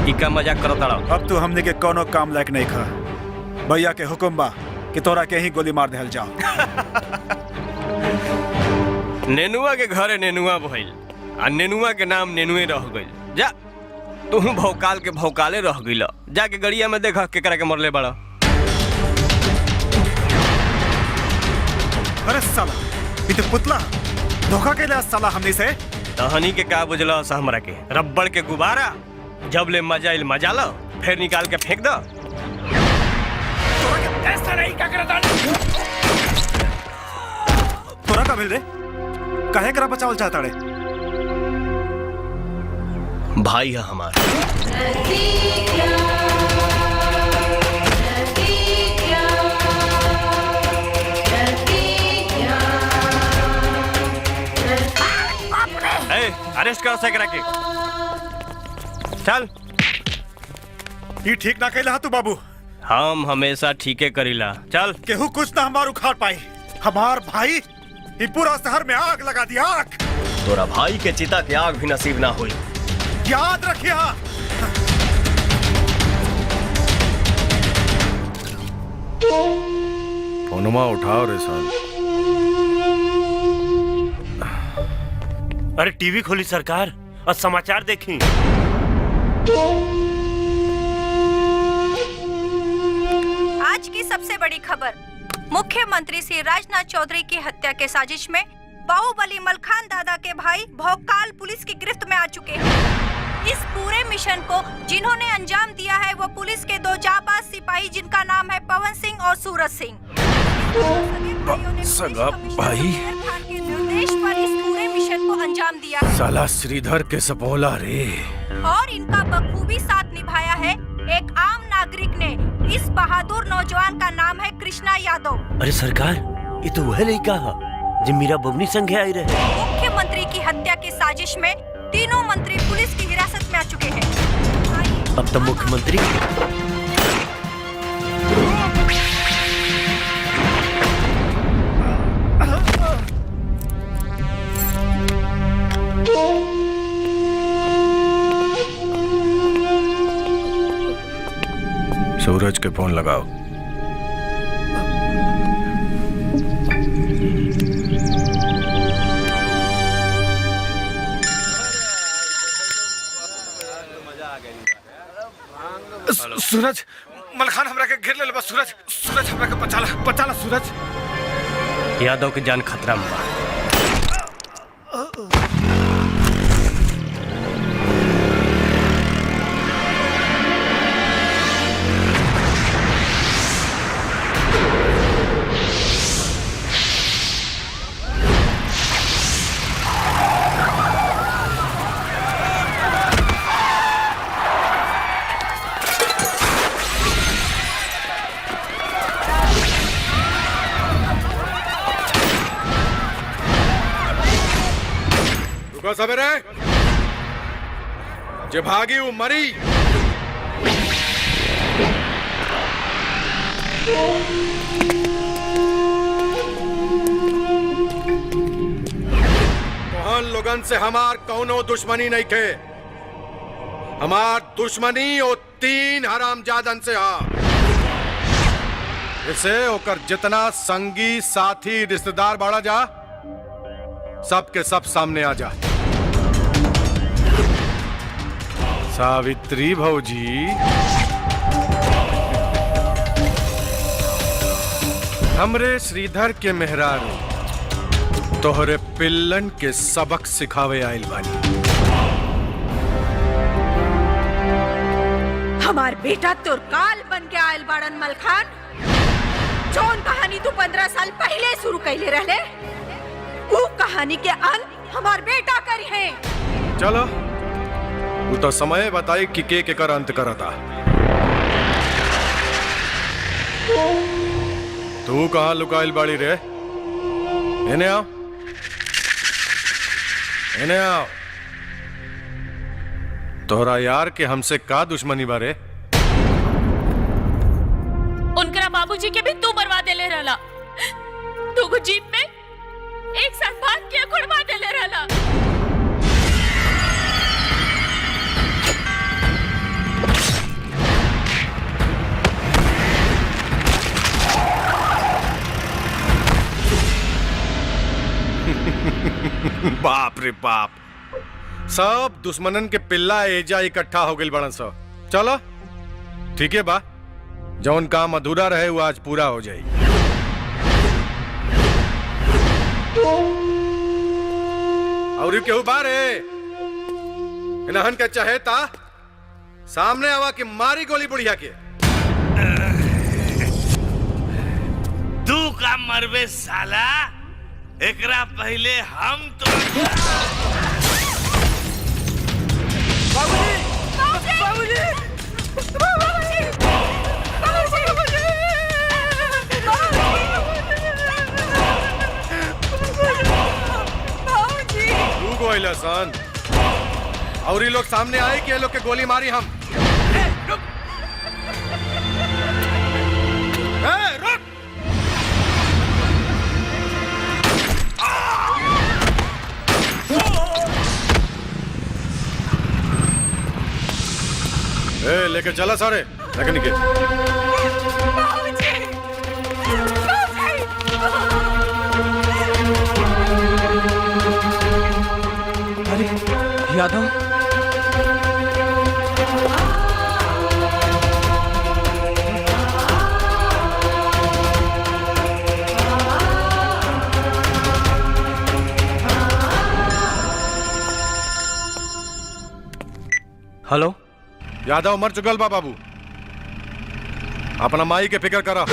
इका मजाक करो ताड़ा। अब तू हमने के कोनो काम लायक नहीं खा। भैया के हुक्म बा कि तोरा के ही गोली मार देहल जाओ। नेनुआ के घरे नेनुआ भइल आ नेनुआ के नाम नेनुए रह गइल। जा तू भौकाल के भौकाले रह गइल। जाके गड़िया में देखा केकरा के मरले बड़ा। अरे साला, ये तो पुतला धोखा के लिए साला हमने से। तहनी के का बुझला हमरा के रबड़ के गुब्बारा। जब ले मजा इल मजा लो, फिर निकाल के फेंक दो। ऐसा नहीं क्या करता? तोरा का मिल रे? काहे करा बचावल चाहता रे? भाई है हमारा। अरेस्ट करो सकरा के। चल। ये ठीक ना कहला तू बाबू। हम हमेशा ठीके करीला। चल। केहू कुछ ना हमार उखाड़ पाई। हमार भाई ये पूरा शहर में आग लगा दिया। आग। तोरा भाई के चिता के आग भी नसीब ना हुई। याद रखिया। फोनमा उठाओ रे साल। अरे टीवी खोली सरकार और समाचार देखी। आज की सबसे बड़ी खबर, मुख्यमंत्री श्री राजनाथ चौधरी की हत्या के साजिश में बाहुबली मलखान दादा के भाई भोकाल पुलिस की गिरफ्त में आ चुके हैं। इस पूरे मिशन को जिन्होंने अंजाम दिया है वो पुलिस के दो जाबाज सिपाही जिनका नाम है पवन सिंह और सूरज सिंह। सगा भाई निर्देश पर इस पूरे मिशन को अंजाम दिया है। साला श्रीधर के सपोला रे। और इनका बखूबी साथ निभाया है एक आम नागरिक ने। इस बहादुर नौजवान का नाम है कृष्णा यादव। अरे सरकार, ये तो वह नहीं कहा जो मीरा बबनी संग आई रहे। मुख्यमंत्री की हत्या की साजिश में तीनों मंत्री पुलिस की हिरासत में आ चुके हैं। अब तो मुख्यमंत्री सूरज के फोन लगाओ। सूरज, मलखान हमरा के घेर ले बस। सूरज, सूरज हमरा के बचाला सूरज। यादव के जान खतरा में बा। सुबह सवेरे जे भागी वो मरी। तोहन लोगन से हमार कौनो दुश्मनी नहीं थे। हमार दुश्मनी ओ 3 हरामजादन से हा। इसे ओकर जितना संगी साथी रिश्तेदार बाड़ा जा, सब के सब सामने आ जा। सावित्री भौजी, हमरे श्रीधर के मेहरारू तोहरे पिल्लन के सबक सिखावे आइल बानी। हमार बेटा तोर काल बन के आयल बाड़न मलखान। जौन कहानी तू 15 साल पहले शुरू कैले रहले, वो कहानी के अंत हमार बेटा करी है। चलो वो तो समय बताई कि के कर अंत करता। तू कहाँ लुकाइल बाड़ी रे? इन्हें आओ, इन्हें आओ। तोहरा यार के हमसे का दुश्मनी बारे? उनकरा बाबूजी के भी तू मरवा देले रहला। तू को जीप में एक साथ बांध के कुड़वा देले रहला। बाप रे बाप, सब दुश्मनन के पिल्ला एजा इकट्ठा हो गइल बड़न सब। चलो ठीक है बा, जौन काम अधूरा रहे वो आज पूरा हो जाई। और केहू बारे इन्हन के चहेता सामने आवा के मारी गोली बुढ़िया के। तू का मरबे साला, एकरा पहले हम तो सन और ये लोग सामने आए कि ये लोग के गोली मारी हम। रुक। लेके चला सारे, लेके निकल। यादव, हेलो यादव मर चुकल बा बाबू। अपना माई के फिक्र करा।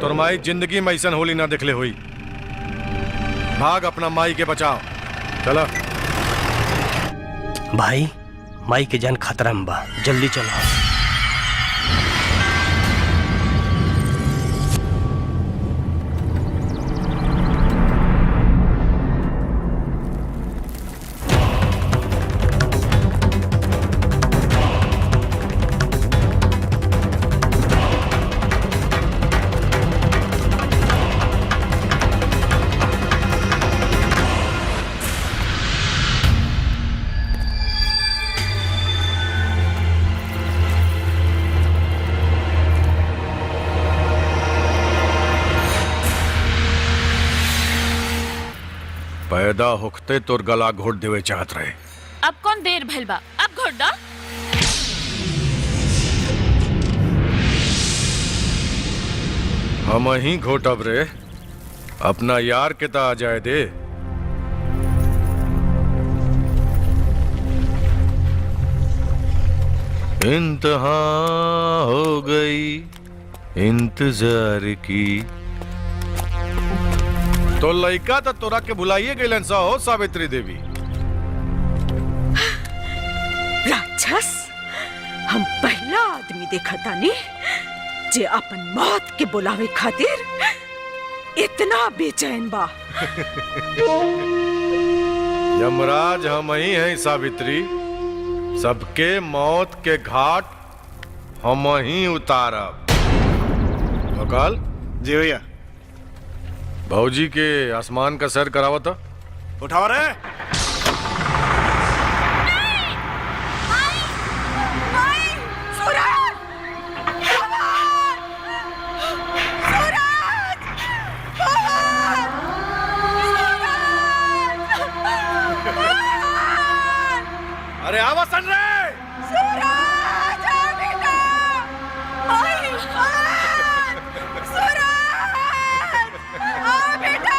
तोर माई जिंदगी में ऐसा होली ना देखले हुई। भाग अपना माई के बचाओ। चला भाई, माई के जान खतरा में बा, जल्दी चलो। पैदा होखते तोर गला घोट देवे चाहत रहे। अब कौन देर भइल बा, अब घोट दा। हम ही घोटब रे, अपना यार के ता आ जाए दे। इंतहा हो गई इंतजार की। तो लइका तो तोरा के भुलाइए गइलन सा हो सावित्री देवी। राक्षस, हम पहला आदमी देखा तानी जे अपन मौत के बुलावे खातिर इतना बेचैन बा। यमराज हम ही हैं सावित्री, सबके मौत के घाट हम ही उतारब। बकाल जी भैया। भौजी के आसमान का सैर करावता। उठाओ रे। अरे आवा सन रे। सूरज आ बेटा, भाई सूरज आ बेटा,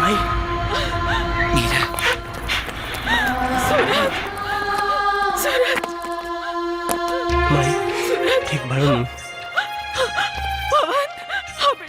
माई ठीक बाड़ू